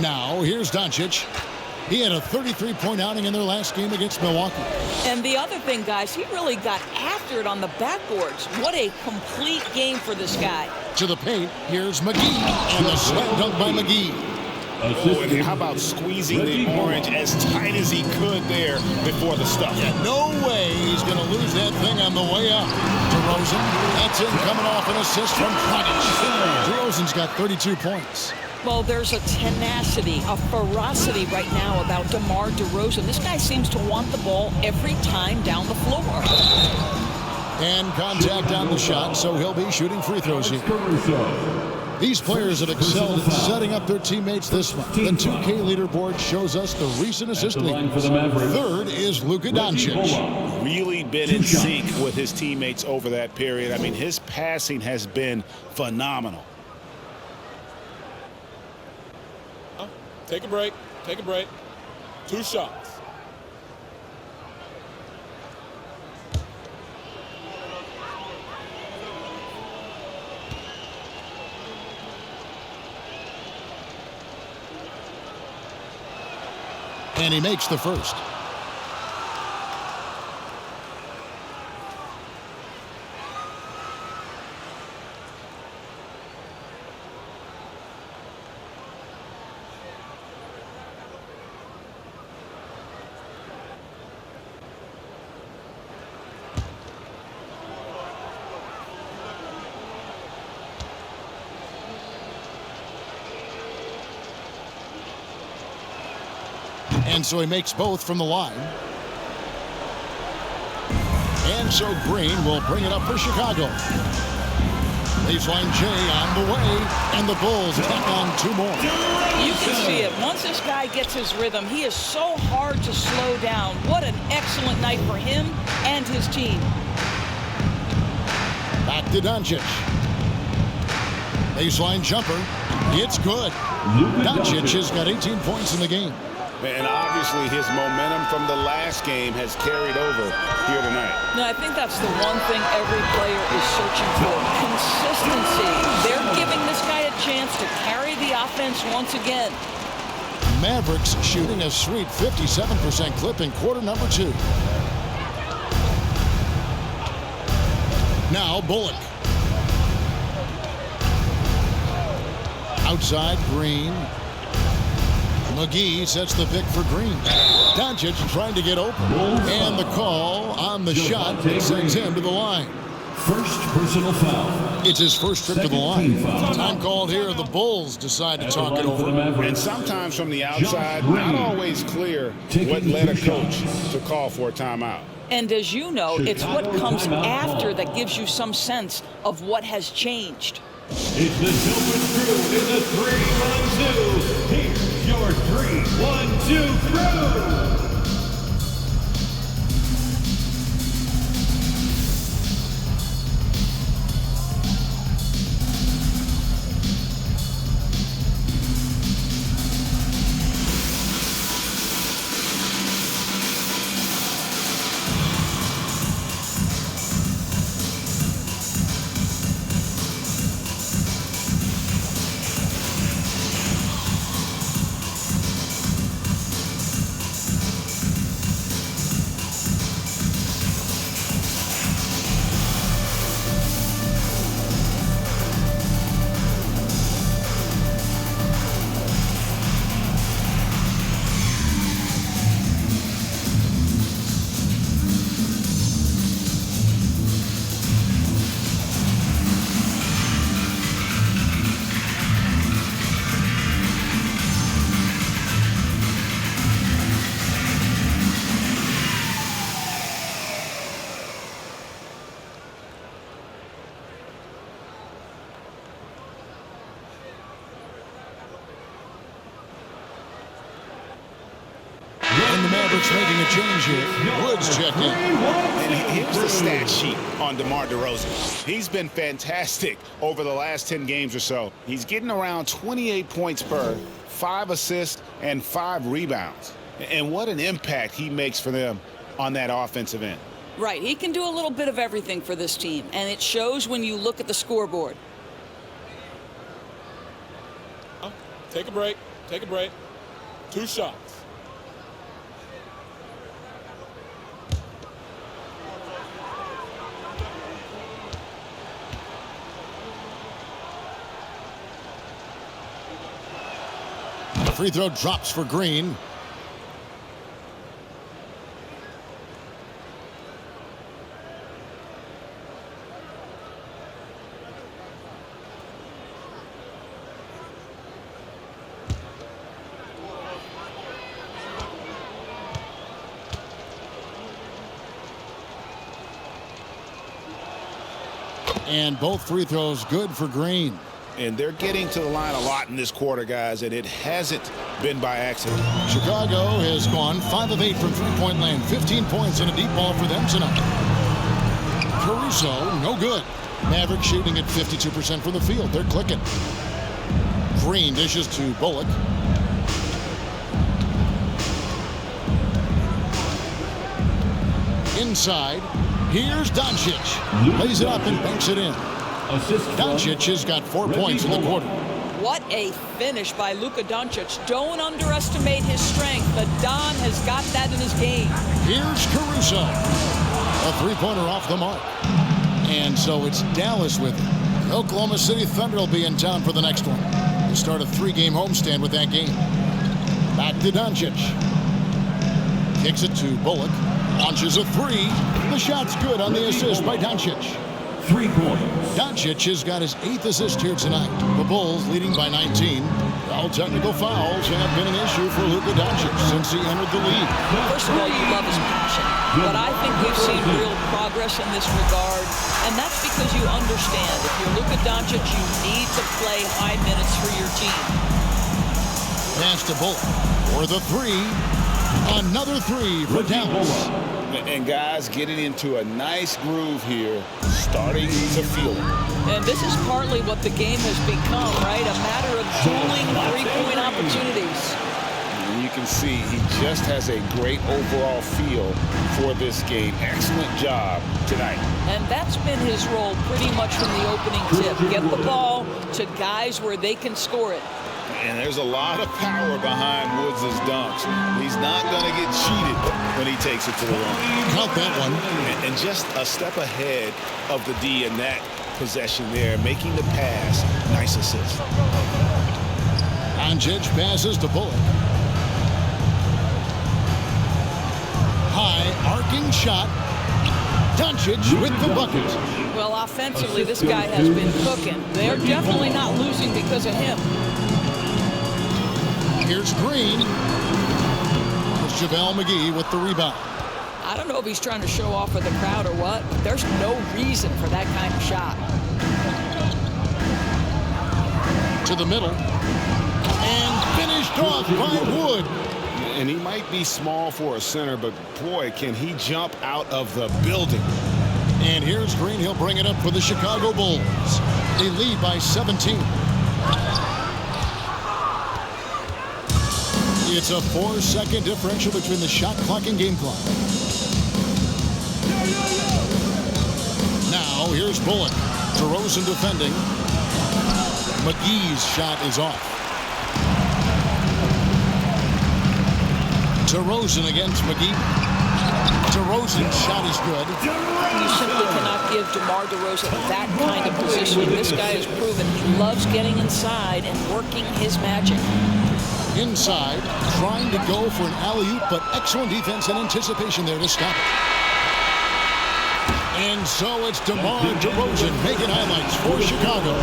Now, here's Doncic. He had a 33-point outing in their last game against Milwaukee. And the other thing, guys, he really got after it on the backboards. What a complete game for this guy. To the paint, here's McGee. And the slam dunk by McGee. Oh, and how about squeezing the orange as tight as he could there before the stuff? Yeah, no way he's going to lose that thing on the way up. DeRozan, that's him coming off an assist from Dragic. DeRozan's got 32 points. Well, there's a tenacity, a ferocity right now about DeMar DeRozan. This guy seems to want the ball every time down the floor. And contact on the shot, so he'll be shooting free throws here. These players have excelled at setting up their teammates this month. The 2K leaderboard shows us the recent assist leaders. Third is Luka Doncic. Really been in sync with his teammates over that period. I mean, his passing has been phenomenal. Take a break. Take a break. 2 shots. And he makes the first. And so he makes both from the line. And so Green will bring it up for Chicago. Baseline J on the way. And the Bulls tack on 2 more. You can see it. Once this guy gets his rhythm, he is so hard to slow down. What an excellent night for him and his team. Back to Doncic. Baseline jumper. It's good. Doncic has got 18 points in the game. And obviously his momentum from the last game has carried over here tonight. No, I think that's the one thing every player is searching for. Consistency. They're giving this guy a chance to carry the offense once again. Mavericks shooting a sweet 57% clip in quarter number 2. Now Bullock. Outside Green. McGee sets the pick for Green. Doncic trying to get open. And the call on the shot sends him to the line. First personal foul. It's his first trip to the line. Time called here. The Bulls decide to talk it over. And sometimes from the outside, not always clear what led a coach to call for a timeout. And as you know, it's what comes after that gives you some sense of what has changed. It's the Silver Crew in the 3-1-2. Here's your 3-1-2 crew. And the Mavericks making a change here. Woods checked in. And here's the stat sheet on DeMar DeRozen. He's been fantastic over the last 10 games or so. He's getting around 28 points per, 5 assists, and 5 rebounds. And what an impact he makes for them on that offensive end. Right, he can do a little bit of everything for this team, and it shows when you look at the scoreboard. Take a break. Take a break. 2 shots. The free throw drops for Green. And both free throws good for Green. And they're getting to the line a lot in this quarter, guys, and it hasn't been by accident. Chicago has gone 5 of 8 from three-point land. 15 points and a deep ball for them tonight. Caruso, no good. Mavericks shooting at 52% from the field. They're clicking. Green dishes to Bullock. Inside. Here's Doncic. Lays it up and banks it in. Doncic has got 4 points in the quarter. What a finish by Luka Doncic. Don't underestimate his strength. The Don has got that in his game. Here's Caruso. A three-pointer off the mark. And so it's Dallas with it. The Oklahoma City Thunder will be in town for the next one. They start a 3-game homestand with that game. Back to Doncic. Kicks it to Bullock. Launches a 3. The shot's good on the assist by Doncic. 3 points. Doncic has got his 8th assist here tonight. The Bulls leading by 19. All technical fouls have been an issue for Luka Doncic since he entered the league. First of all, you love his passion. But I think we've seen real progress in this regard. And that's because you understand if you're Luka Doncic, you need to play high minutes for your team. Pass to Bullock for the 3. Another 3 for Dallas. And guys getting into a nice groove here, starting to feel it. And this is partly what the game has become, right? A matter of dueling three-point opportunities. And you can see he just has a great overall feel for this game. Excellent job tonight. And that's been his role pretty much from the opening tip. Get the ball to guys where they can score it. And there's a lot of power behind Woods' dunks. He's not going to get cheated when he takes it to the line. Count that one. And just a step ahead of the D in that possession there, making the pass. Nice assist. Doncic passes to Bullock. High arcing shot. Doncic with the bucket. Well, offensively, this guy has been cooking. They're definitely not losing because of him. Here's Green. There's JaVale McGee with the rebound. I don't know if he's trying to show off for the crowd or what, but there's no reason for that kind of shot. To the middle. And finished off by Wood. And he might be small for a center, but boy, can he jump out of the building. And here's Green. He'll bring it up for the Chicago Bulls. They lead by 17. It's a 4-second differential between the shot clock and game clock. Now here's Bullock. DeRozen defending. McGee's shot is off. DeRozen against McGee. DeRozen's shot is good. You simply cannot give DeMar DeRozan that kind of positioning. This guy has proven he loves getting inside and working his magic. Inside, trying to go for an alley-oop, but excellent defense and anticipation there to stop it. And so it's DeMar DeRozan making highlights for Chicago.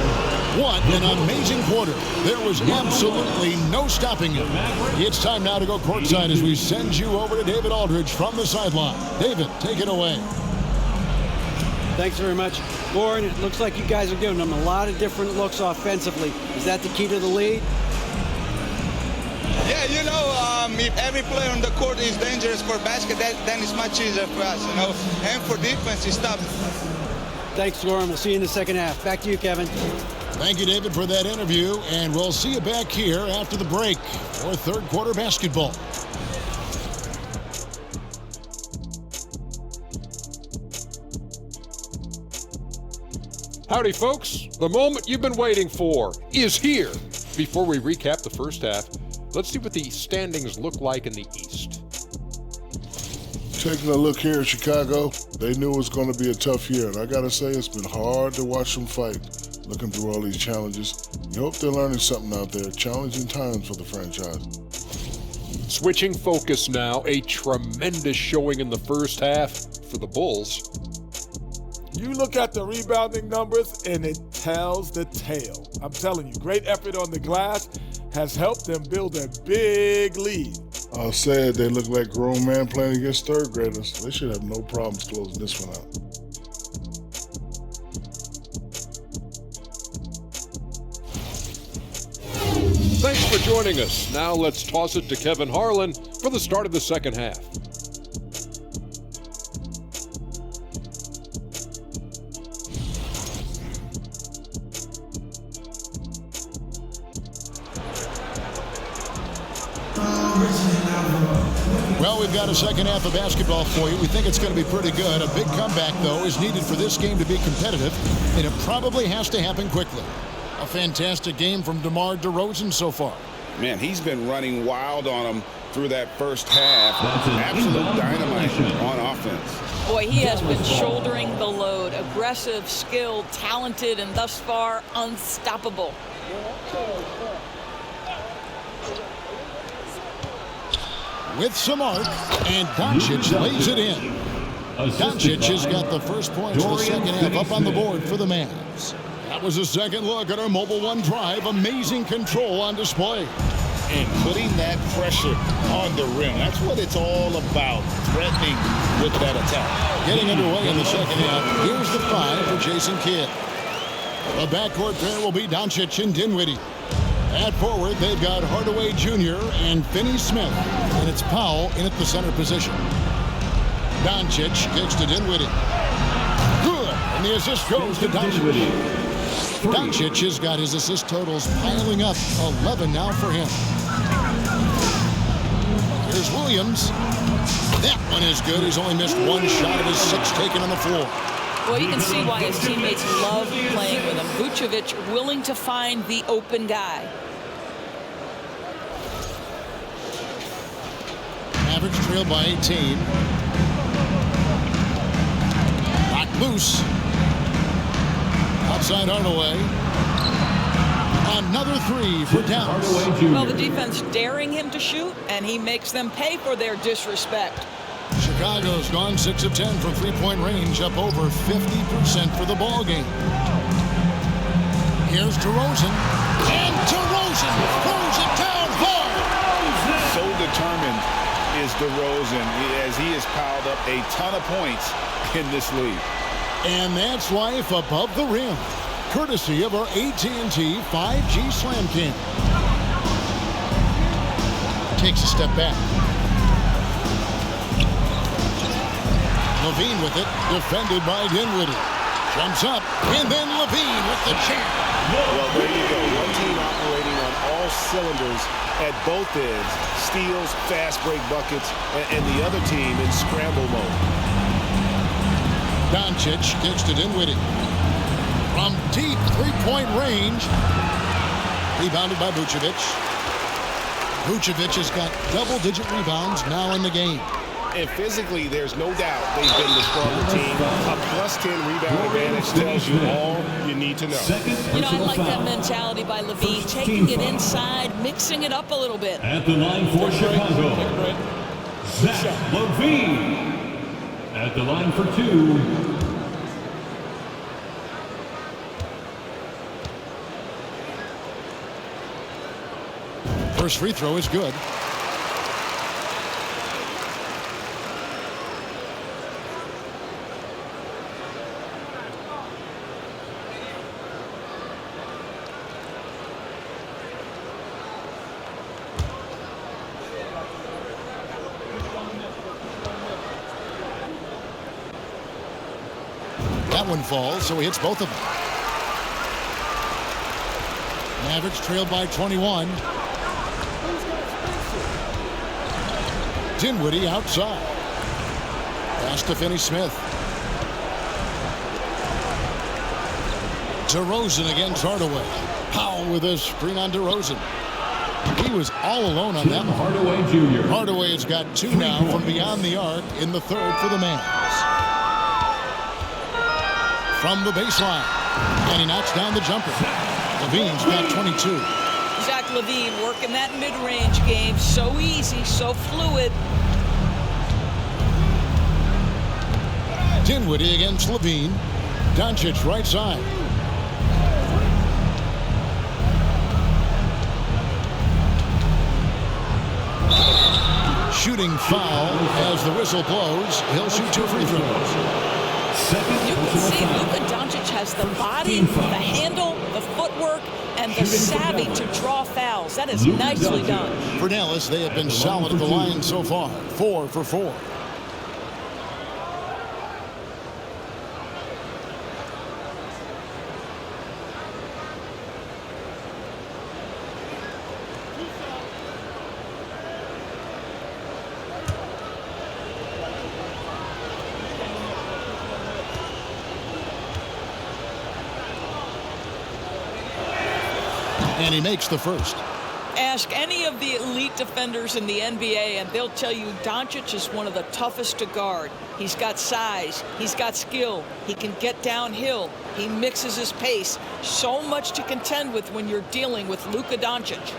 What an amazing quarter. There was absolutely no stopping him. It's time now to go courtside as we send you over to David Aldridge from the sideline. David, take it away. Thanks very much. Goran, it looks like you guys are giving them a lot of different looks offensively. Is that the key to the lead? Yeah, if every player on the court is dangerous for basket, then it's much easier for us, And for defense, it's tough. Thanks, Goran. We'll see you in the second half. Back to you, Kevin. Thank you, David, for that interview. And we'll see you back here after the break for third quarter basketball. Howdy, folks. The moment you've been waiting for is here. Before we recap the first half, let's see what the standings look like in the East. Taking a look here at Chicago, they knew it was going to be a tough year. And I got to say, it's been hard to watch them fight, looking through all these challenges. You hope they're learning something out there. Challenging times for the franchise. Switching focus now, a tremendous showing in the first half for the Bulls. You look at the rebounding numbers, and it tells the tale. I'm telling you, great effort on the glass has helped them build a big lead. I'll say it, they look like grown men playing against third graders. They should have no problems closing this one out. Thanks for joining us. Now let's toss it to Kevin Harlan for the start of the second half. Well, we've got a second half of basketball for you. We think it's going to be pretty good. A big comeback, though, is needed for this game to be competitive, and it probably has to happen quickly. A fantastic game from DeMar DeRozan so far. Man, he's been running wild on him through that first half. Absolute dynamite on offense. Boy, he has been shouldering the load. Aggressive, skilled, talented, and thus far unstoppable. With some arc, and Doncic lays it in. Doncic has got the first points of the second half up on the board for the Mavs. That was a second look at our Mobile One drive. Amazing control on display. And putting that pressure on the rim. That's what it's all about, threatening with that attack. Getting underway in the second half. Here's the 5 for Jason Kidd. The backcourt pair will be Doncic and Dinwiddie. At forward, they've got Hardaway Jr. and Finney Smith. And it's Powell in at the center position. Doncic kicks to Dinwiddie. Good. And the assist goes to Doncic. Doncic has got his assist totals piling up. 11 now for him. Here's Williams. That one is good. He's only missed one shot of his 6 taken on the floor. Well, you can see why his teammates love playing with him. Vucevic willing to find the open guy. Mavericks trail by 18. Knocked loose. Outside Hardaway. Another 3 for Dallas. Well, the defense daring him to shoot, and he makes them pay for their disrespect. Chicago's gone 6 of 10 from three-point range, up over 50% for the ball game. Here's DeRozen, and DeRozen throws it down hard. So determined is DeRozen as he has piled up a ton of points in this league. And that's life above the rim, courtesy of our AT&T 5G Slam Cam. Takes a step back. Levine with it, defended by Dinwiddie. Jumps up, and then Levine with the jam. Well, there you go. One team operating on all cylinders at both ends. Steals, fast break buckets, and the other team in scramble mode. Doncic kicks to Dinwiddie. From deep three-point range. Rebounded by Vucevic. Vucevic has got double-digit rebounds now in the game. And physically, there's no doubt they've been the stronger team. A +10 rebound advantage tells you all you need to know. You know, I like that mentality by Levine, taking it inside, mixing it up a little bit. At the line for Chicago, Zach Levine. At the line for 2. First free throw is good. That one falls, so he hits both of them. Mavericks trailed by 21. Dinwiddie outside. Pass to Finney-Smith. DeRozen against Hardaway. Powell with a screen on DeRozen. He was all alone on that one. Hardaway Jr. Hardaway has got 2 now from beyond the arc in the third for the Mavs. From the baseline. And he knocks down the jumper. Levine's got 22. Zach Levine working that mid-range game. So easy, so fluid. Dinwiddie against Levine. Doncic right side. Shooting foul as the whistle blows. He'll shoot 2 free throws. You can see Luka Doncic has the body, the handle, the footwork, and the savvy to draw fouls. That is nicely done. For Dallas, they have been solid at the line so far. 4 for 4. And he makes the first. Ask any of the elite defenders in the NBA, and they'll tell you Doncic is one of the toughest to guard. He's got size. He's got skill. He can get downhill. He mixes his pace. So much to contend with when you're dealing with Luka Doncic.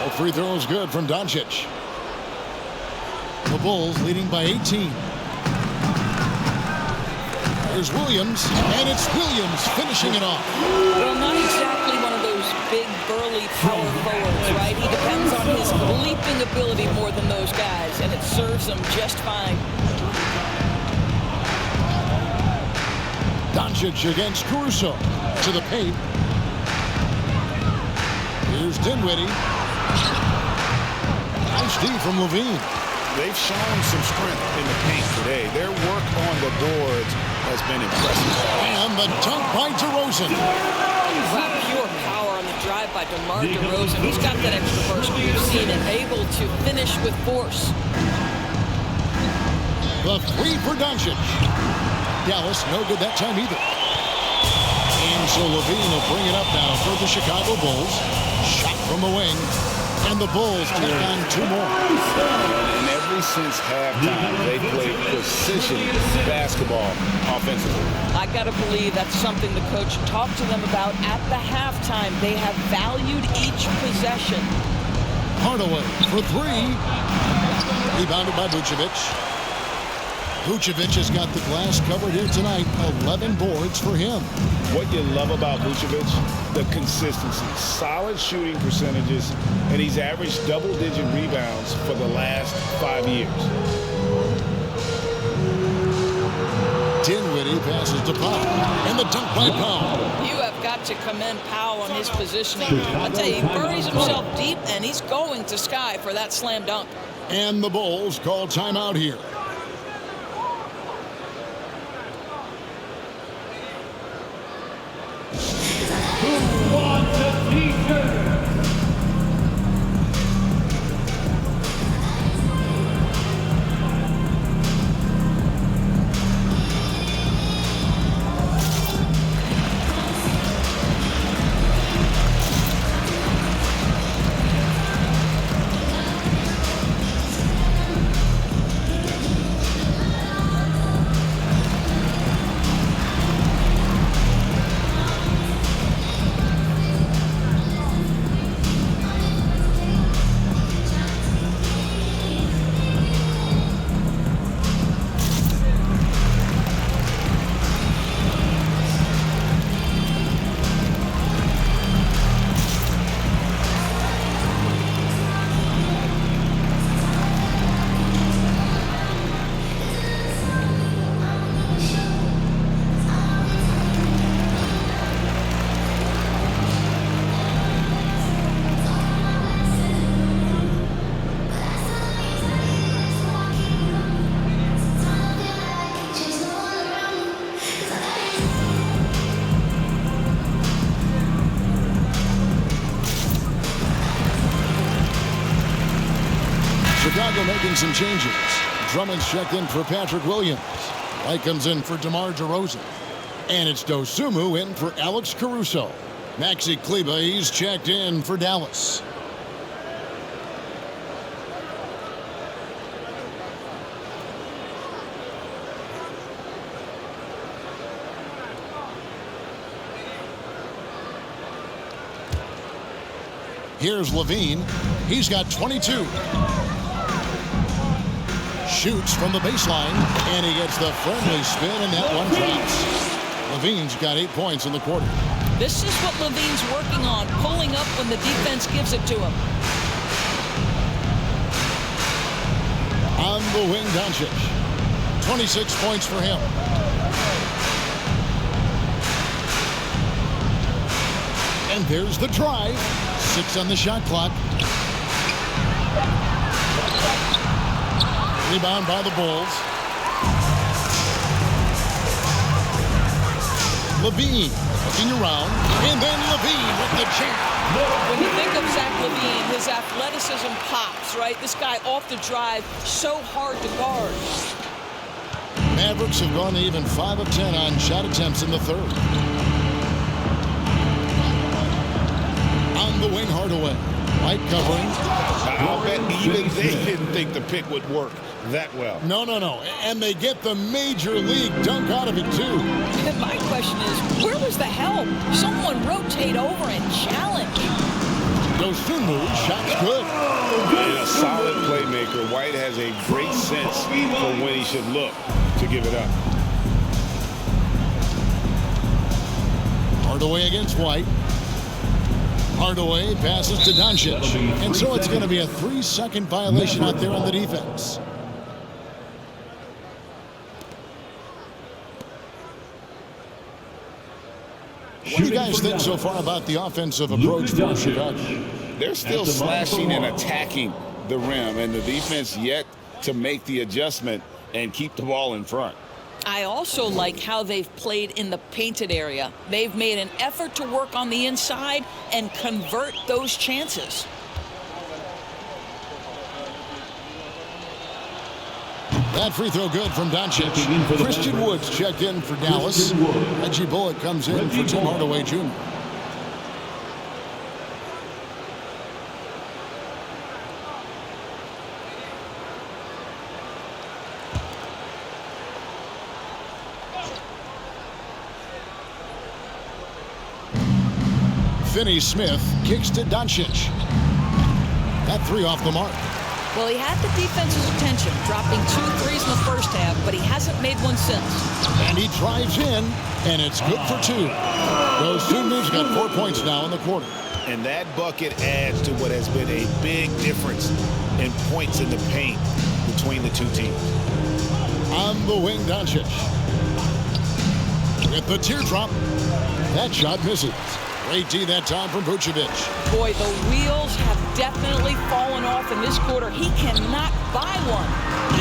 All free throws good from Doncic. The Bulls leading by 18. There's Williams, and it's Williams finishing it off. Well, not exactly one of those big, burly power forwards, right? He depends on his leaping ability more than those guys, and it serves him just fine. Doncic against Caruso to the paint. Here's Dinwiddie. Nice D from Levine. They've shown some strength in the paint today. Their work on the boards has been impressive. And the dunk by DeRozen. Wow, pure power on the drive by DeMar DeRozan. He's got that extra burst we've seen and able to finish with force. The 3 for Doncic. Dallas no good that time either. And so Levine will bring it up now for the Chicago Bulls. Shot from the wing. And the Bulls take on 2 more. And Ever since halftime, they played precision basketball offensively. I got to believe that's something the coach talked to them about at the halftime. They have valued each possession. Hardaway for three. Rebounded by Vucevic. Vucevic has got the glass covered here tonight. 11 boards for him. What you love about Vucevic, the consistency, solid shooting percentages, and he's averaged double-digit rebounds for the last 5 years. Dinwiddie passes to Powell, and the dunk by Powell. You have got to commend Powell on his positioning. I'll tell you, he buries himself deep, and he's going to sky for that slam dunk. And the Bulls call timeout here. Who wants a t-shirt? Chicago making some changes. Drummond's checked in for Patrick Williams. White comes in for DeMar DeRozen. And it's Dosunmu in for Alex Caruso. Maxi Kleber, he's checked in for Dallas. Here's Levine. He's got 22. Shoots from the baseline, and he gets the friendly spin, and that one drops. Levine's got 8 points in the quarter. This is what Levine's working on, pulling up when the defense gives it to him. On the wing, Doncic. 26 points for him. And there's the drive. 6 on the shot clock. Rebound by the Bulls. Levine looking around, and then Levine with the jam. When you think of Zach Levine, his athleticism pops, right? This guy off the drive, so hard to guard. Mavericks have gone to even 5 of 10 on shot attempts in the third. On the wing, Hardaway. White covering. I'll bet even they didn't think the pick would work that well. No. And they get the major league dunk out of it, too. And my question is, where was the help? Someone rotate over and challenge. Dosunmu, shot's good. And a solid playmaker. White has a great sense for when he should look to give it up. Hardaway against White. Hardaway passes to Doncic. And so it's going to be a 3-second violation out there on the defense. What do you guys think so far about the offensive approach for Chicago? They're still slashing and attacking the rim, and the defense yet to make the adjustment and keep the ball in front. I also like how they've played in the painted area. They've made an effort to work on the inside and convert those chances. That free throw good from Doncic. Christian Wood's checked in for Dallas. Reggie Bullock comes in for Tim Hardaway Jr. Finney-Smith kicks to Doncic. That three off the mark. Well, he had the defense's attention, dropping 2 threes in the first half, but he hasn't made one since. And he drives in, and it's good for 2. Those two moves got 4 points now in the quarter. And that bucket adds to what has been a big difference in points in the paint between the two teams. On the wing, Doncic. With the teardrop. That shot misses. Great D that time from Vucevic. Boy, the wheels have definitely fallen off in this quarter. He cannot buy one.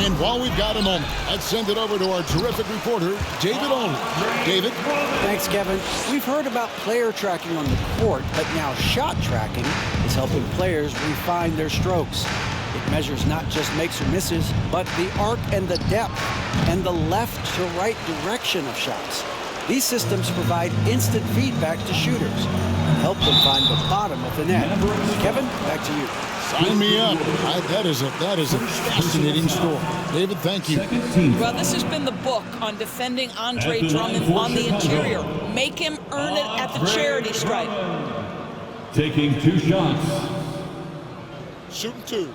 And while we've got a moment, let's send it over to our terrific reporter, David Olney. David? Thanks, Kevin. We've heard about player tracking on the court, but now shot tracking is helping players refine their strokes. It measures not just makes or misses, but the arc and the depth and the left to right direction of shots. These systems provide instant feedback to shooters and help them find the bottom of the net. Kevin, back to you. Sign me up. That is a fascinating story. David, thank you. Well, this has been the book on defending Andre Drummond on the interior. Make him earn it at the charity stripe. Taking 2 shots. Shooting 2.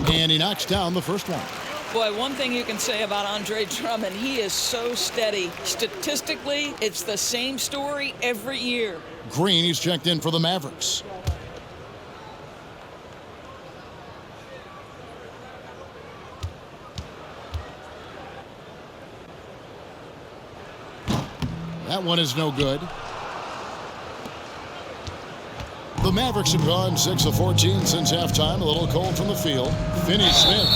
And he knocks down the first one. Boy, one thing you can say about Andre Drummond, he is so steady. Statistically, it's the same story every year. Green, he's checked in for the Mavericks. That one is no good. The Mavericks have gone 6 of 14 since halftime. A little cold from the field. Finney-Smith.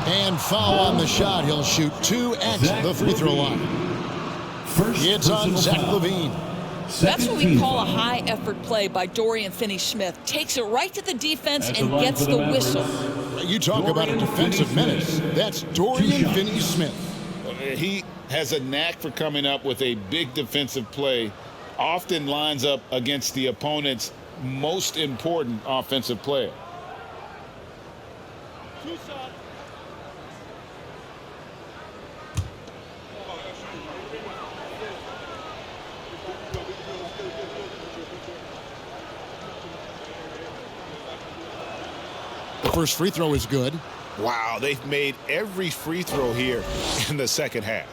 And foul on the shot. He'll shoot 2 at the free throw line. It's on Zach LaVine. That's what we call a high-effort play by Dorian Finney-Smith. Takes it right to the defense and gets the whistle. You talk about a defensive menace. That's Dorian Finney-Smith. He has a knack for coming up with a big defensive play. Often lines up against the opponent's most important offensive player. The first free throw is good. Wow, they've made every free throw here in the second half.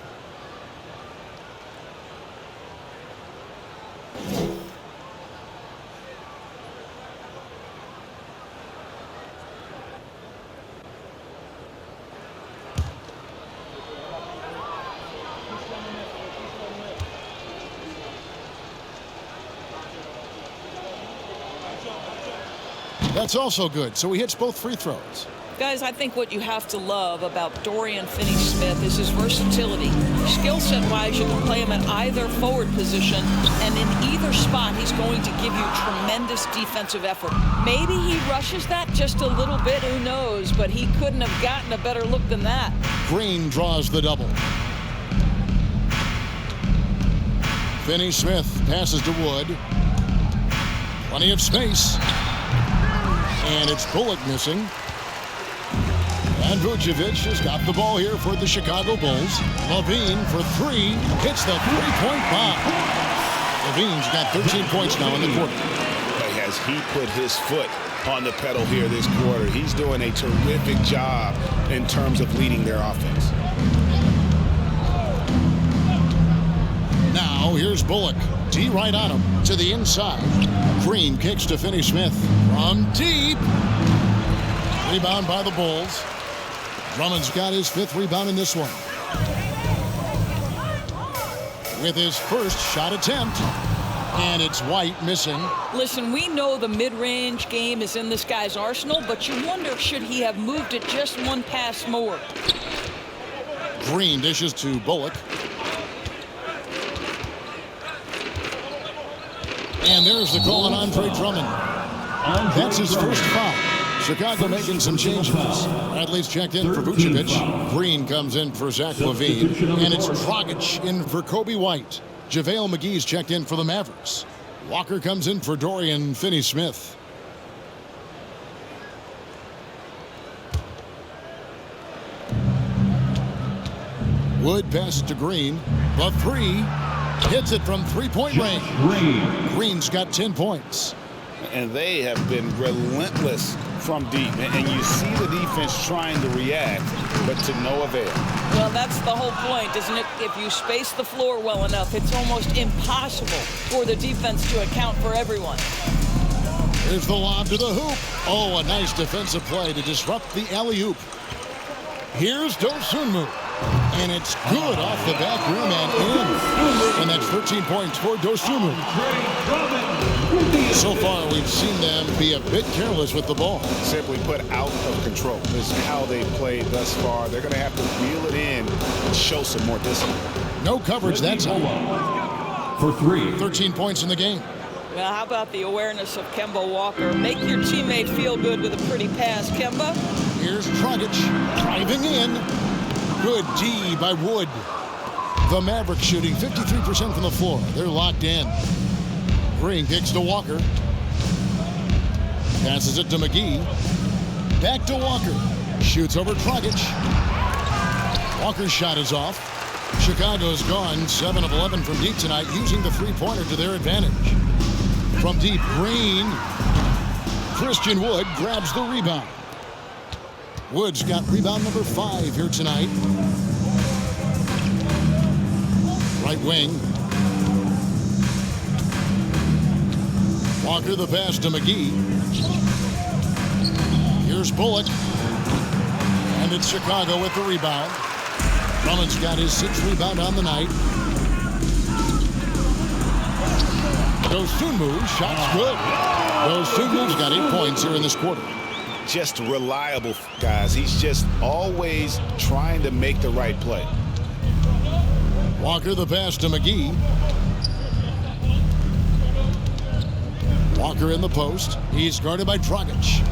That's also good. So he hits both free throws. Guys, I think what you have to love about Dorian Finney-Smith is his versatility. Skill set-wise, you can play him at either forward position, and in either spot, he's going to give you tremendous defensive effort. Maybe he rushes that just a little bit, who knows, but he couldn't have gotten a better look than that. Green draws the double. Finney-Smith passes to Wood. Plenty of space. And it's Bullock missing. And Vucevic has got the ball here for the Chicago Bulls. LaVine for 3. Hits the three-point bomb. LaVine's got 13 points now in the quarter. As he put his foot on the pedal here this quarter, he's doing a terrific job in terms of leading their offense. Now here's Bullock. D right on him to the inside. Green kicks to Finney-Smith from deep. Rebound by the Bulls. Drummond's got his 5th rebound in this one. With his first shot attempt. And it's White missing. Listen, we know the mid-range game is in this guy's arsenal, but you wonder, should he have moved it just one pass more? Green dishes to Bullock. And there's the call on Andre Drummond. That's his first foul. Chicago making some changes. Bradley's checked in for Vucevic. Green comes in for Zach LaVine. And it's Dragic in for Kobe White. JaVale McGee's checked in for the Mavericks. Walker comes in for Dorian Finney-Smith. Wood passes to Green. The three. Hits it from three-point range. Green's got 10 points. And they have been relentless from deep. And you see the defense trying to react, but to no avail. Well, that's the whole point, isn't it? If you space the floor well enough, it's almost impossible for the defense to account for everyone. Here's the lob to the hoop. Oh, a nice defensive play to disrupt the alley-oop. Here's Dosunmu. And it's good off the back rim and in. And that's 13 points for Dosunmu. So far, we've seen them be a bit careless with the ball. Simply put, out of control is how they played thus far. They're going to have to reel it in and show some more discipline. No coverage that time. For three. 13 points in the game. Well, how about the awareness of Kemba Walker? Make your teammate feel good with a pretty pass, Kemba. Here's Dragic driving in. Good D by Wood. The Mavericks shooting 53% from the floor. They're locked in. Green kicks to Walker. Passes it to McGee. Back to Walker. Shoots over Dragic. Walker's shot is off. Chicago's gone 7 of 11 from deep tonight, using the three-pointer to their advantage. From deep, Green. Christian Wood grabs the rebound. Wood's got rebound number 5 here tonight. Right wing. Walker the pass to McGee. Here's Bullock. And it's Chicago with the rebound. Drummond's got his 6th rebound on the night. Dosunmu, shot's good. Dosunmu's got 8 points here in this quarter. Just reliable, guys. He's just always trying to make the right play. Walker the pass to McGee. Walker in the post. He's guarded by Dragic.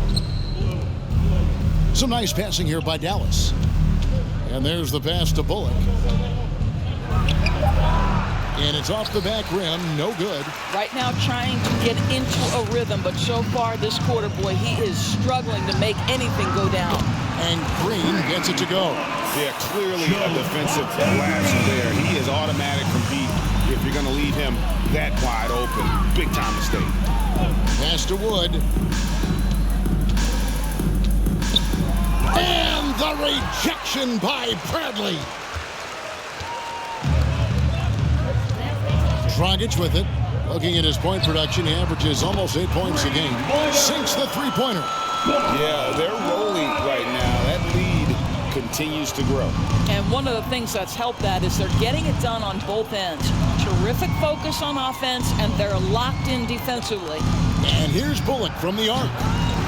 Some nice passing here by Dallas. And there's the pass to Bullock. And it's off the back rim, no good. Right now trying to get into a rhythm, but so far this quarter, boy, he is struggling to make anything go down. And Green gets it to go. Yeah, clearly a defensive lapse there. He is automatic from deep if you're going to leave him that wide open. Big time mistake. Pass to Wood. And the rejection by Bradley. Dragic with it. Looking at his point production, he averages almost 8 points a game. Sinks the three-pointer. Yeah, they're rolling right now. That lead continues to grow. And one of the things that's helped that is they're getting it done on both ends. Terrific focus on offense, and they're locked in defensively. And here's Bullock from the arc.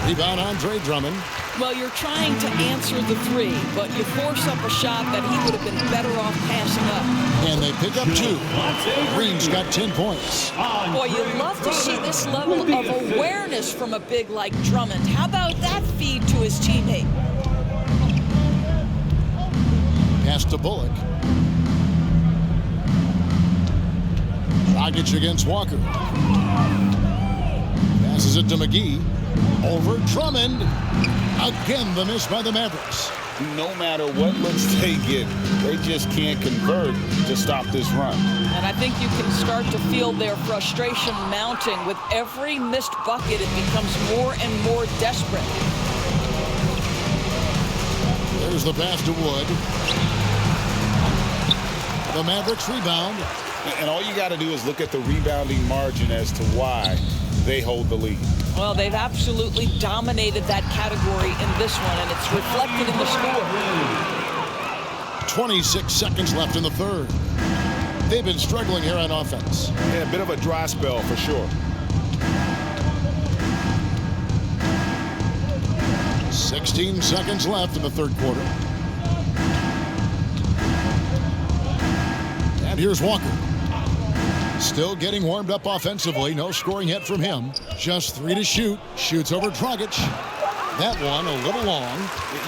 Rebound Andre Drummond. Well, you're trying to answer the three, but you force up a shot that he would have been better off passing up. And they pick up 2. Green's got 10 points. Boy, you love to see this level of awareness from a big like Drummond. How about that feed to his teammate? Pass to Bullock. Dragic against Walker. Passes it to McGee. Over Drummond. Again, the miss by the Mavericks. No matter what looks they get, they just can't convert to stop this run. And I think you can start to feel their frustration mounting. With every missed bucket, it becomes more and more desperate. There's the pass to Wood. The Mavericks rebound. And all you got to do is look at the rebounding margin as to why they hold the lead. Well, they've absolutely dominated that category in this one, and it's reflected in the score. 26 seconds left in the third. They've been struggling here on offense. Yeah, a bit of a dry spell for sure. 16 seconds left in the third quarter. And here's Walker. Still getting warmed up offensively. No scoring yet from him. Just 3 to shoot. Shoots over Dragic. That one a little long.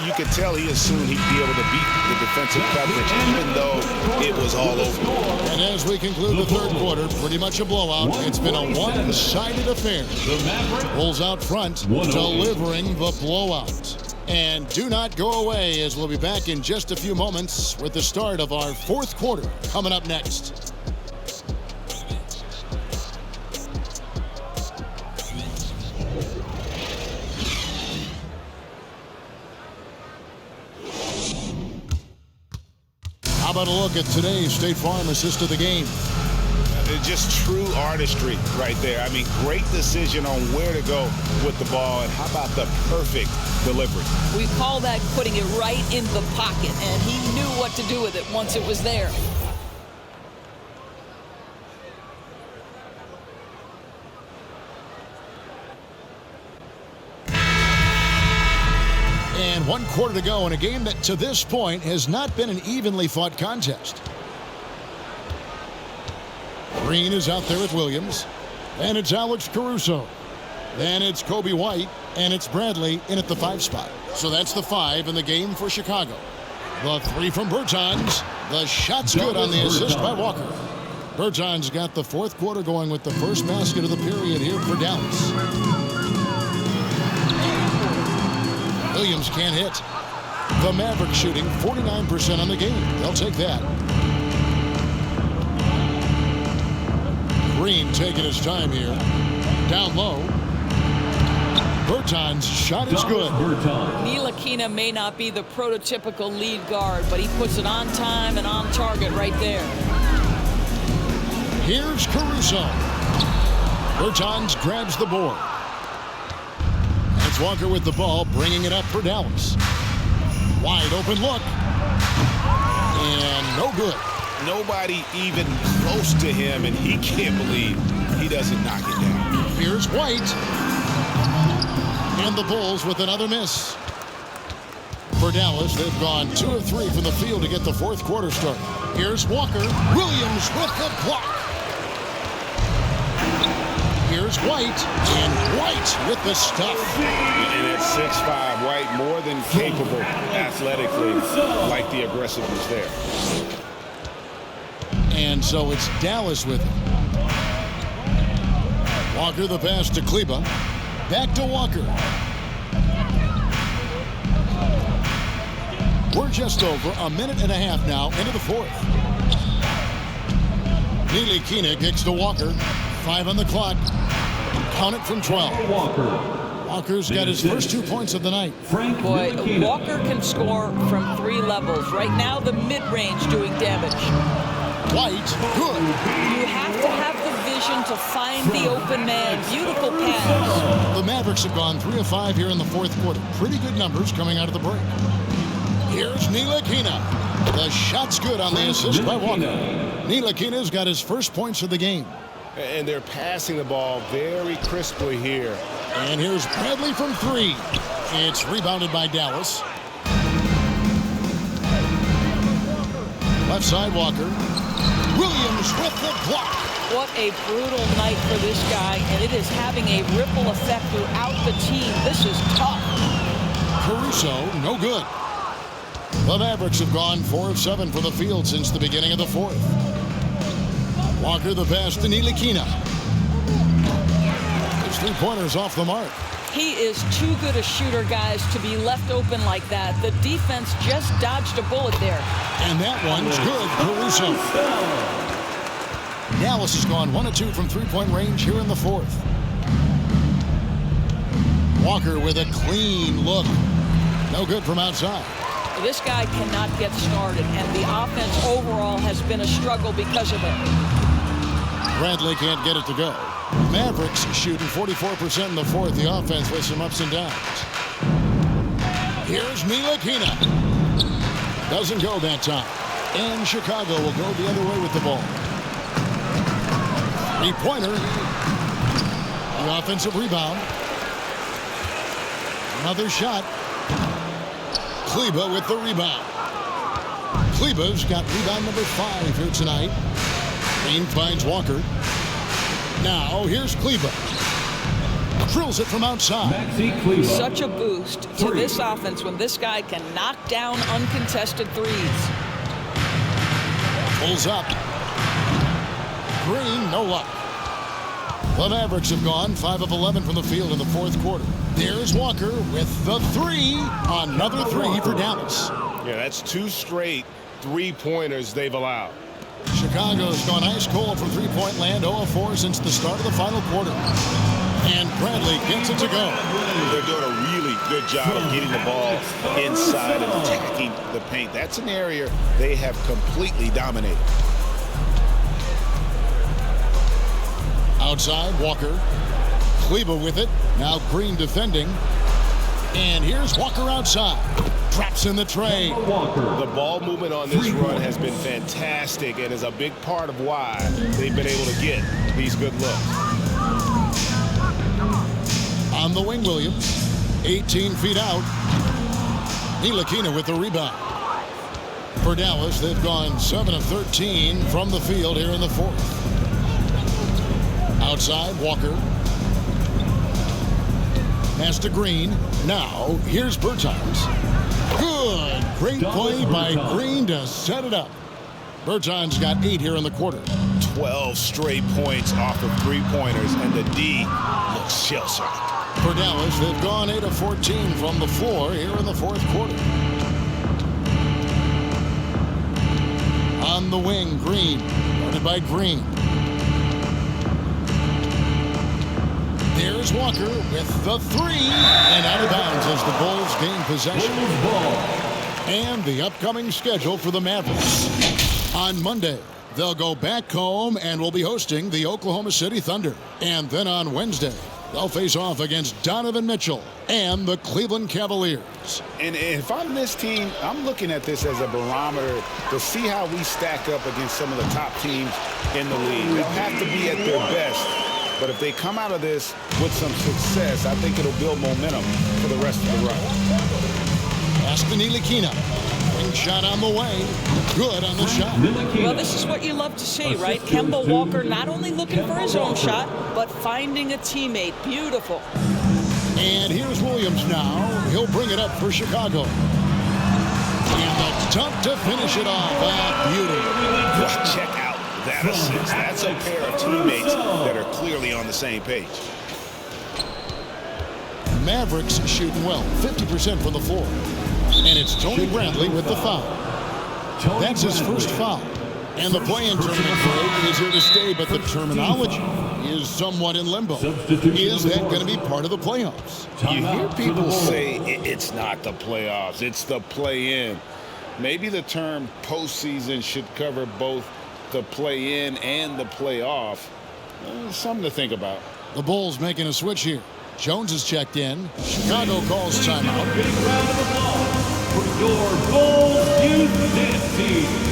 You could tell he assumed he'd be able to beat the defensive coverage, even though it was all over. And as we conclude the third quarter, pretty much a blowout. It's been a one-sided affair. Bulls out front, delivering the blowout. And do not go away, as we'll be back in just a few moments with the start of our fourth quarter coming up next. How about a look at today's State Farm assist of the game? Just true artistry right there. I mean, great decision on where to go with the ball, and how about the perfect delivery? We call that putting it right in the pocket, and he knew what to do with it once it was there. And 1 quarter to go in a game that to this point has not been an evenly fought contest. Green is out there with Williams. And it's Alex Caruso. Then it's Kobe White. And it's Bradley in at the 5 spot. So that's the 5 in the game for Chicago. The 3 from Bertans. The shot's good on the assist by Walker. Bertans got the fourth quarter going with the first basket of the period here for Dallas. Williams can't hit. The Mavericks shooting 49% on the game. They'll take that. Green taking his time here. Down low. Bertans' shot is good. Ntilikina may not be the prototypical lead guard, but he puts it on time and on target right there. Here's Caruso. Bertans grabs the board. It's Walker with the ball, bringing it up for Dallas. Wide open look. And no good. Nobody even close to him, and he can't believe he doesn't knock it down. Here's White. And the Bulls with another miss. For Dallas, they've gone 2 of 3 from the field to get the fourth quarter started. Here's Walker. Williams with the block. Here's White. And White with the stuff. And at 6'5", White more than capable athletically, like the aggressiveness there. And so it's Dallas with it. Walker the pass to Kleba. Back to Walker. We're just over a minute and a half now into the fourth. Ntilikina kicks to Walker. 5 on the clock. Count it from 12. Walker's got his first 2 points of the night. Boy, Walker can score from 3 levels. Right now, the mid-range doing damage. White, good. You have to have the vision to find the open man. Beautiful pass. The Mavericks have gone 3 of 5 here in the fourth quarter. Pretty good numbers coming out of the break. Here's Ntilikina. The shot's good on the assist by Walker. Ntilikina's got his first points of the game. And they're passing the ball very crisply here. And here's Bradley from 3. It's rebounded by Dallas. Left side, Walker. Williams with the block. What a brutal night for this guy, and it is having a ripple effect throughout the team. This is tough. Caruso, no good. The Mavericks have gone 4 of 7 from the field since the beginning of the fourth. Walker the pass to Ntilikina. His 3-pointers off the mark. He is too good a shooter, guys, to be left open like that. The defense just dodged a bullet there. And that one's good, Caruso. Dallas has gone 1 of 2 from 3-point range here in the fourth. Walker with a clean look. No good from outside. This guy cannot get started, and the offense overall has been a struggle because of it. Bradley can't get it to go. Mavericks shooting 44% in the fourth. The offense with some ups and downs. Here's Ntilikina. Doesn't go that time. And Chicago will go the other way with the ball. 3-pointer. The offensive rebound. Another shot. Kleba with the rebound. Kleba's got rebound number 5 here tonight. Green finds Walker. Now here's Kleba. Drills it from outside. Such a boost to this offense when this guy can knock down uncontested threes. Pulls up. Green, no luck. The Mavericks have gone 5 of 11 from the field in the fourth quarter. There's Walker with the three. Another three for Dallas. Yeah, that's 2 straight three-pointers they've allowed. Chicago's gone ice cold from three-point land, 0 of 4 since the start of the final quarter. And Bradley gets it to go. They're doing a really good job of getting the ball inside and attacking the paint. That's an area they have completely dominated. Outside, Walker. Kleba with it. Now Green defending. And here's Walker outside. Traps in the tray. The ball movement on this run has been fantastic and is a big part of why they've been able to get these good looks. On the wing, Williams. 18 feet out. Ntilikina with the rebound. For Dallas, they've gone 7 of 13 from the field here in the fourth. Outside, Walker. Pass to Green. Now, here's Bertans. Good. Great play by Green to set it up. Bertans got 8 here in the quarter. 12 straight points off of three-pointers, and the D looks shell-shocked. For Dallas, they've gone 8 of 14 from the floor here in the fourth quarter. On the wing, Green. Guarded by Green. There's Walker with the three. And out of bounds as the Bulls gain possession. And the upcoming schedule for the Mavericks. On Monday, they'll go back home and will be hosting the Oklahoma City Thunder. And then on Wednesday, they'll face off against Donovan Mitchell and the Cleveland Cavaliers. And if I'm this team, I'm looking at this as a barometer to see how we stack up against some of the top teams in the league. They'll have to be at their best. But if they come out of this with some success, I think it'll build momentum for the rest of the run. Pass to Ntilikina. Ring shot on the way. Good on the shot. Well, this is what you love to see, right? Kemba Walker not only looking for his own shot, but finding a teammate. Beautiful. And here's Williams now. He'll bring it up for Chicago. And the dunk to finish it off. Beauty. Check out that assist. That's a pair of teammates that are clearly on the same page. Mavericks shooting well, 50% from the floor. And it's Tony Bradley with the foul. That's his first foul. And the play-in tournament break is here to stay, but the terminology is somewhat in limbo. Is that going to be part of the playoffs? You hear people say it's not the playoffs, it's the play-in. Maybe the term postseason should cover both the play-in and the playoff. Something to think about. The Bulls making a switch here. Jones is checked in. Chicago calls timeout. Big round of applause for your Bulls Youth Dance Team.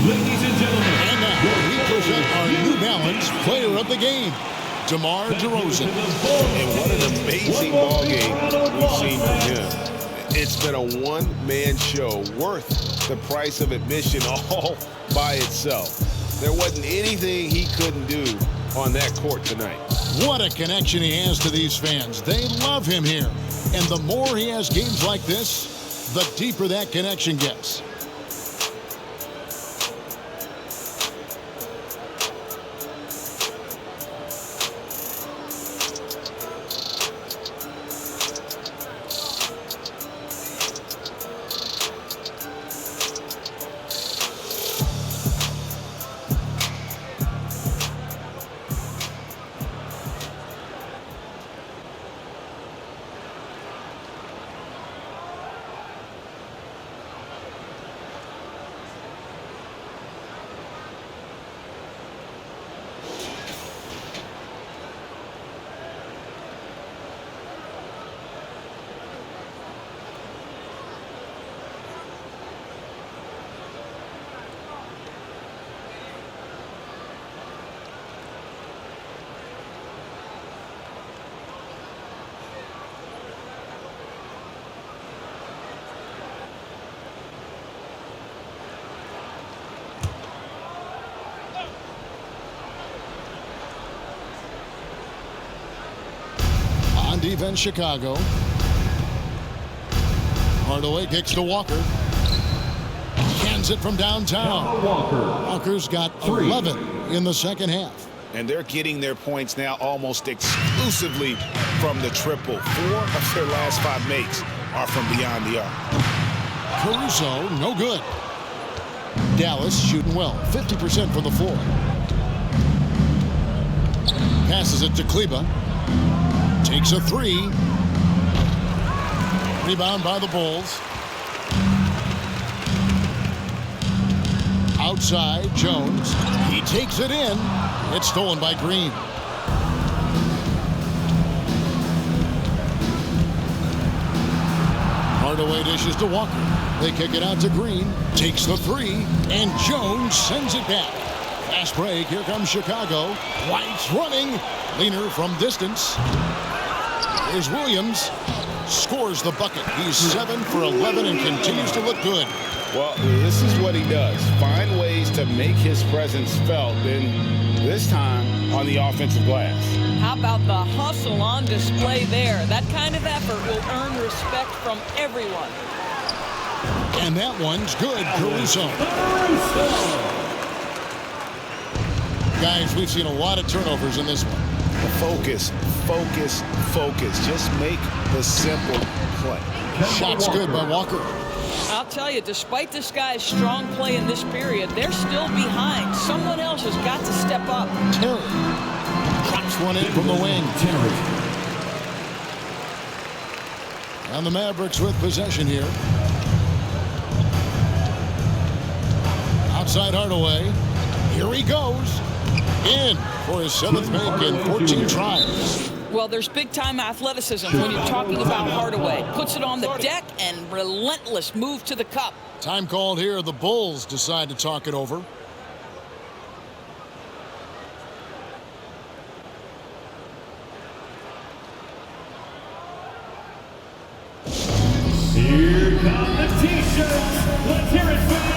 Ladies and gentlemen, and now we present our New Balance Player of the Game, DeMar DeRozen. And what an amazing ball game we've seen from him. It's been a one-man show worth the price of admission all by itself. There wasn't anything he couldn't do on that court tonight. What a connection he has to these fans. They love him here. And the more he has games like this, the deeper that connection gets. defense, Chicago. Hardaway kicks to Walker. Cans it from downtown. Walker's got 11 in the second half. And they're getting their points now almost exclusively from the triple. 4 of their last 5 makes are from beyond the arc. Caruso, no good. Dallas shooting well, 50% from the floor. Passes it to Kleba. Takes a 3. Rebound by the Bulls. Outside, Jones. He takes it in. It's stolen by Green. Hardaway dishes to Walker. They kick it out to Green. Takes the 3. And Jones sends it back. Fast break. Here comes Chicago. White's running. Leaner from distance. Here's Williams. Scores the bucket. He's 7 for 11 and continues to look good. Well, this is what he does. Find ways to make his presence felt, and this time on the offensive glass. How about the hustle on display there? That kind of effort will earn respect from everyone. And that one's good, Caruso. Guys, we've seen a lot of turnovers in this one. Focus, focus, focus. Just make the simple play. Shot's good by Walker. I'll tell you, despite this guy's strong play in this period, they're still behind. Someone else has got to step up. Terry drops one in from the wing. And the Mavericks with possession here. Outside Hardaway. Here he goes. In for his 7th make in 14 tries. Well, there's big-time athleticism when you're talking about Hardaway. Puts it on the deck and relentless move to the cup. Time called here. The Bulls decide to talk it over. Here come the T-shirts. Let's hear it, fans.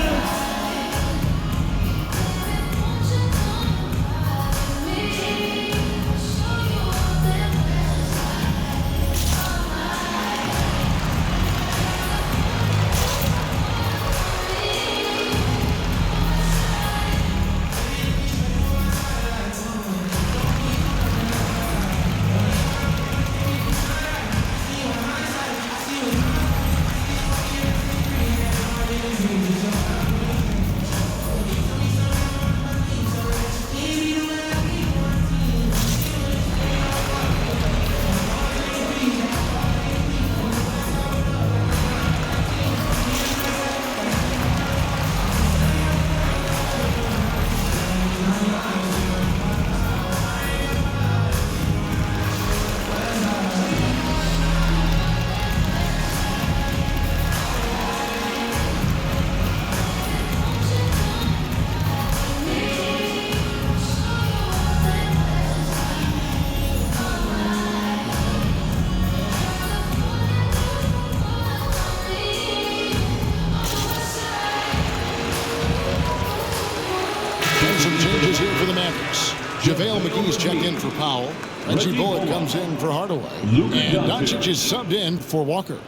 Some changes here for the Mavericks. JaVale McGee's checked in for Powell. Reggie Bullock comes in for Hardaway. And Doncic is subbed in for Walker.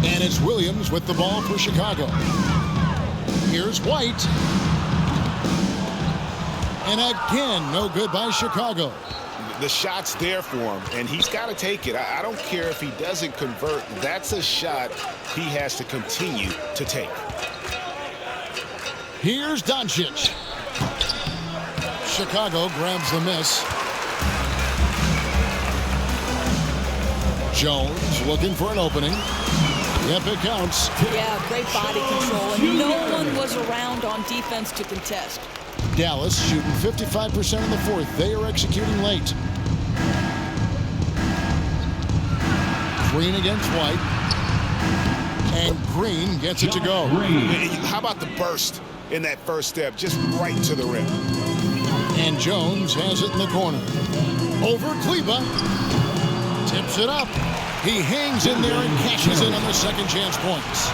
And it's Williams with the ball for Chicago. Here's White. And again, no good by Chicago. The shot's there for him, and he's got to take it. I don't care if he doesn't convert. That's a shot he has to continue to take. Here's Doncic. Chicago grabs the miss. Jones looking for an opening. Yep, it counts. Yeah, great body control, and no one was around on defense to contest. Dallas shooting 55% in the fourth. They are executing late. Green against White. And Green gets it to go. How about the burst in that first step, just right to the rim? And And Jones has it in the corner. Over Kleba. Tips it up. He hangs in there and cashes in on the second chance points.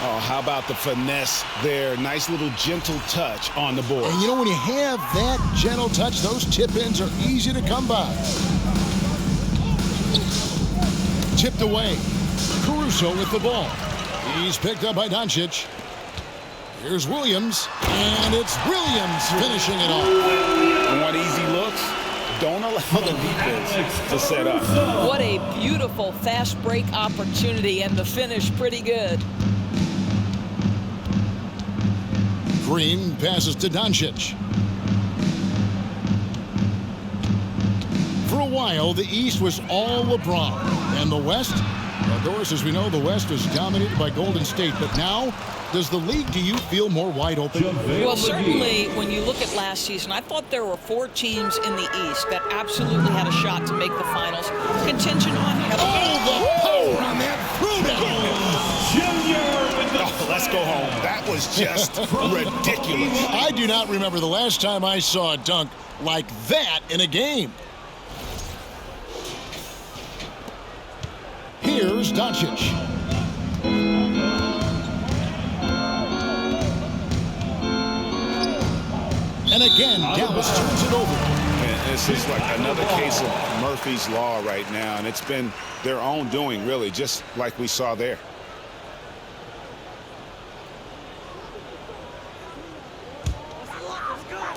Oh, how about the finesse there? Nice little gentle touch on the board. And you know, when you have that gentle touch, those tip-ins are easy to come by. Tipped away. Caruso with the ball. He's picked up by Doncic. Here's Williams, and it's Williams finishing it off. And what easy looks, don't allow the defense to set up. What a beautiful fast break opportunity, and the finish pretty good. Green passes to Doncic. For a while, the East was all LeBron. And the West, of course, as we know, the West was dominated by Golden State. But now, does the league, do you feel more wide open? Well, certainly, when you look at last season, I thought there were 4 teams in the East that absolutely had a shot to make the finals. Contingent on having... Oh, the power on that throwdown! Oh, let's go home. That was just ridiculous. I do not remember the last time I saw a dunk like that in a game. Here's Doncic. And again, Dallas turns it over. And this is like another case of Murphy's Law right now, and it's been their own doing, really, just like we saw there.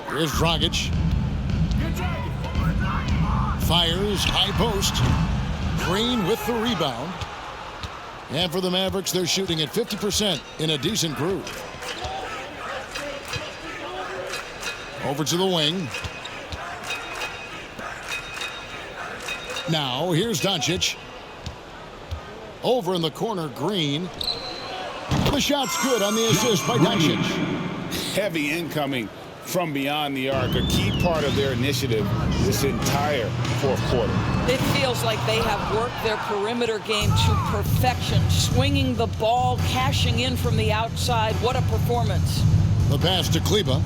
Here's Dragic. Fires, high post. Green with the rebound. And for the Mavericks, they're shooting at 50% in a decent groove. Over to the wing. Now, here's Doncic. Over in the corner, Green. The shot's good on the assist by Doncic. Heavy incoming from beyond the arc, a key part of their initiative this entire fourth quarter. It feels like they have worked their perimeter game to perfection, swinging the ball, cashing in from the outside. What a performance. The pass to Kleba.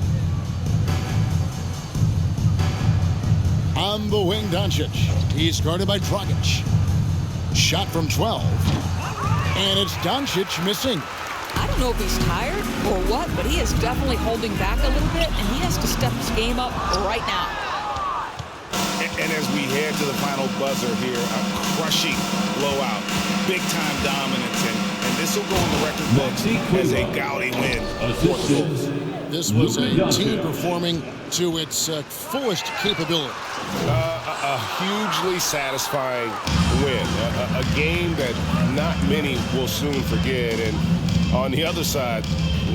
On the wing, Doncic. He's guarded by Dragic. Shot from 12. And it's Doncic missing. I don't know if he's tired or what, but he is definitely holding back a little bit, and he has to step his game up right now. And as we head to the final buzzer here, a crushing blowout, big-time dominance, and this will go on the record books as a gaudy win for the Bulls. This was a team performing to its fullest capability. A hugely satisfying win, a game that not many will soon forget, and on the other side,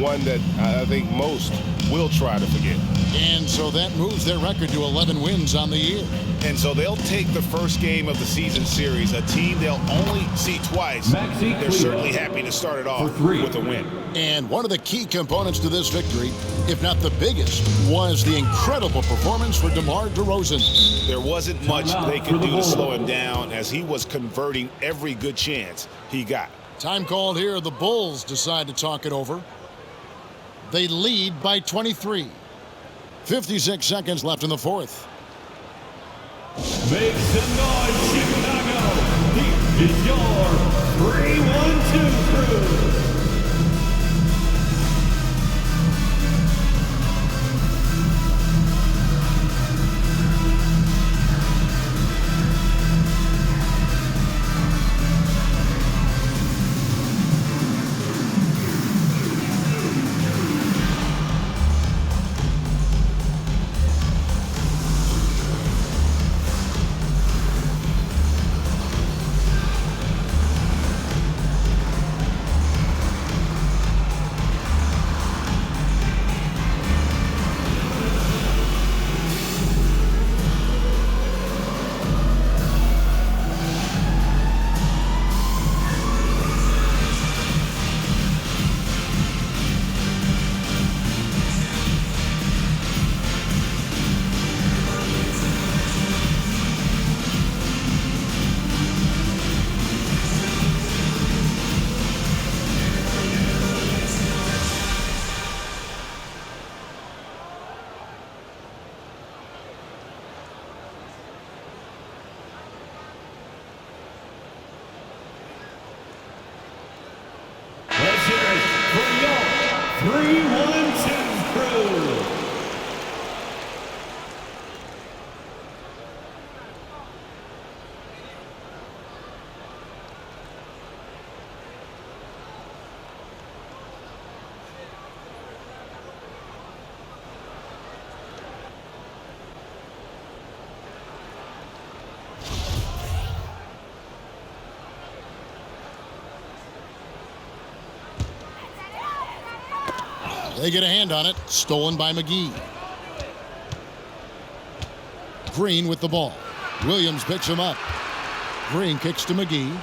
one that I think most will try to forget. And so that moves their record to 11 wins on the year. And so they'll take the first game of the season series, a team they'll only see twice. They're certainly happy to start it off with a win. And one of the key components to this victory, if not the biggest, was the incredible performance for DeMar DeRozen. There wasn't much they could do to slow him down as he was converting every good chance he got. Time called here. The Bulls decide to talk it over. They lead by 23. 56 seconds left in the fourth. Make some noise, Chicago. Here is your 3-1-2 crew. 3-1-2 crew. They get a hand on it. Stolen by McGee. Green with the ball. Williams picks him up. Green kicks to McGee.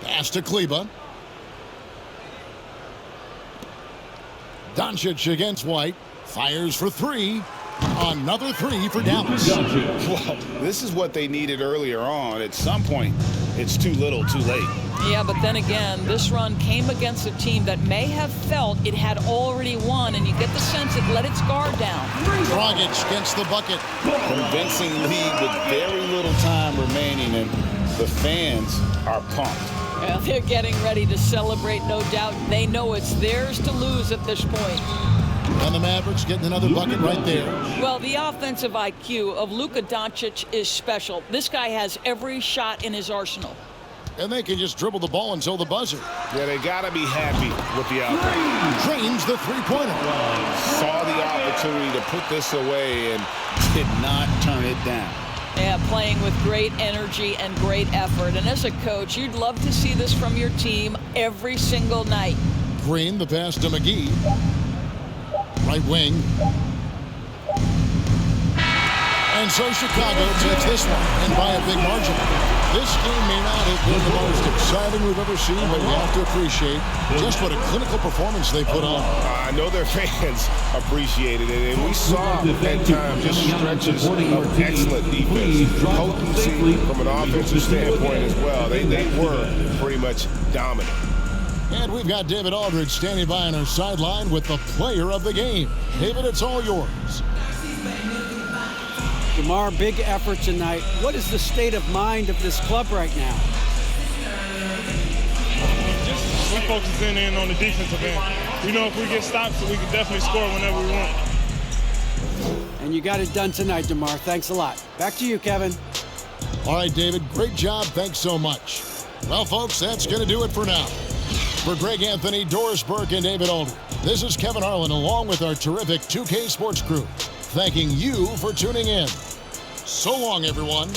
Pass to Kleba. Doncic against White. Fires for three. Another three for Dallas. Well, this is what they needed earlier on. At some point, it's too little, too late. Yeah, but then again, this run came against a team that may have felt it had already won, and you get the sense it let its guard down. Dragic against the bucket. Convincing lead with very little time remaining, and the fans are pumped. Well, they're getting ready to celebrate, no doubt. They know it's theirs to lose at this point. And the Mavericks getting another bucket right there. Well, the offensive IQ of Luka Doncic is special. This guy has every shot in his arsenal. And they can just dribble the ball until the buzzer. Yeah, they got to be happy with the outcome. Drains the three-pointer. Saw the opportunity to put this away and did not turn it down. Yeah, playing with great energy and great effort. And as a coach, you'd love to see this from your team every single night. Green, the pass to McGee. Right wing. And so Chicago takes this one, and by a big margin. This game may not have been the most exciting we've ever seen, but we have to appreciate just what a clinical performance they put on. I know their fans appreciated it, and we saw at times just stretches of excellent defense, potency from an offensive standpoint as well. They were pretty much dominant. And we've got David Aldridge standing by on our sideline with the player of the game. David, it's all yours. DeMar, big effort tonight. What is the state of mind of this club right now? We're focusing in on the defensive end. We know if we get stops, we can definitely score whenever we want. And you got it done tonight, DeMar. Thanks a lot. Back to you, Kevin. All right, David, great job. Thanks so much. Well, folks, that's going to do it for now. For Greg Anthony, Doris Burke, and David Aldridge, this is Kevin Harlan along with our terrific 2K Sports crew, thanking you for tuning in. So long, everyone.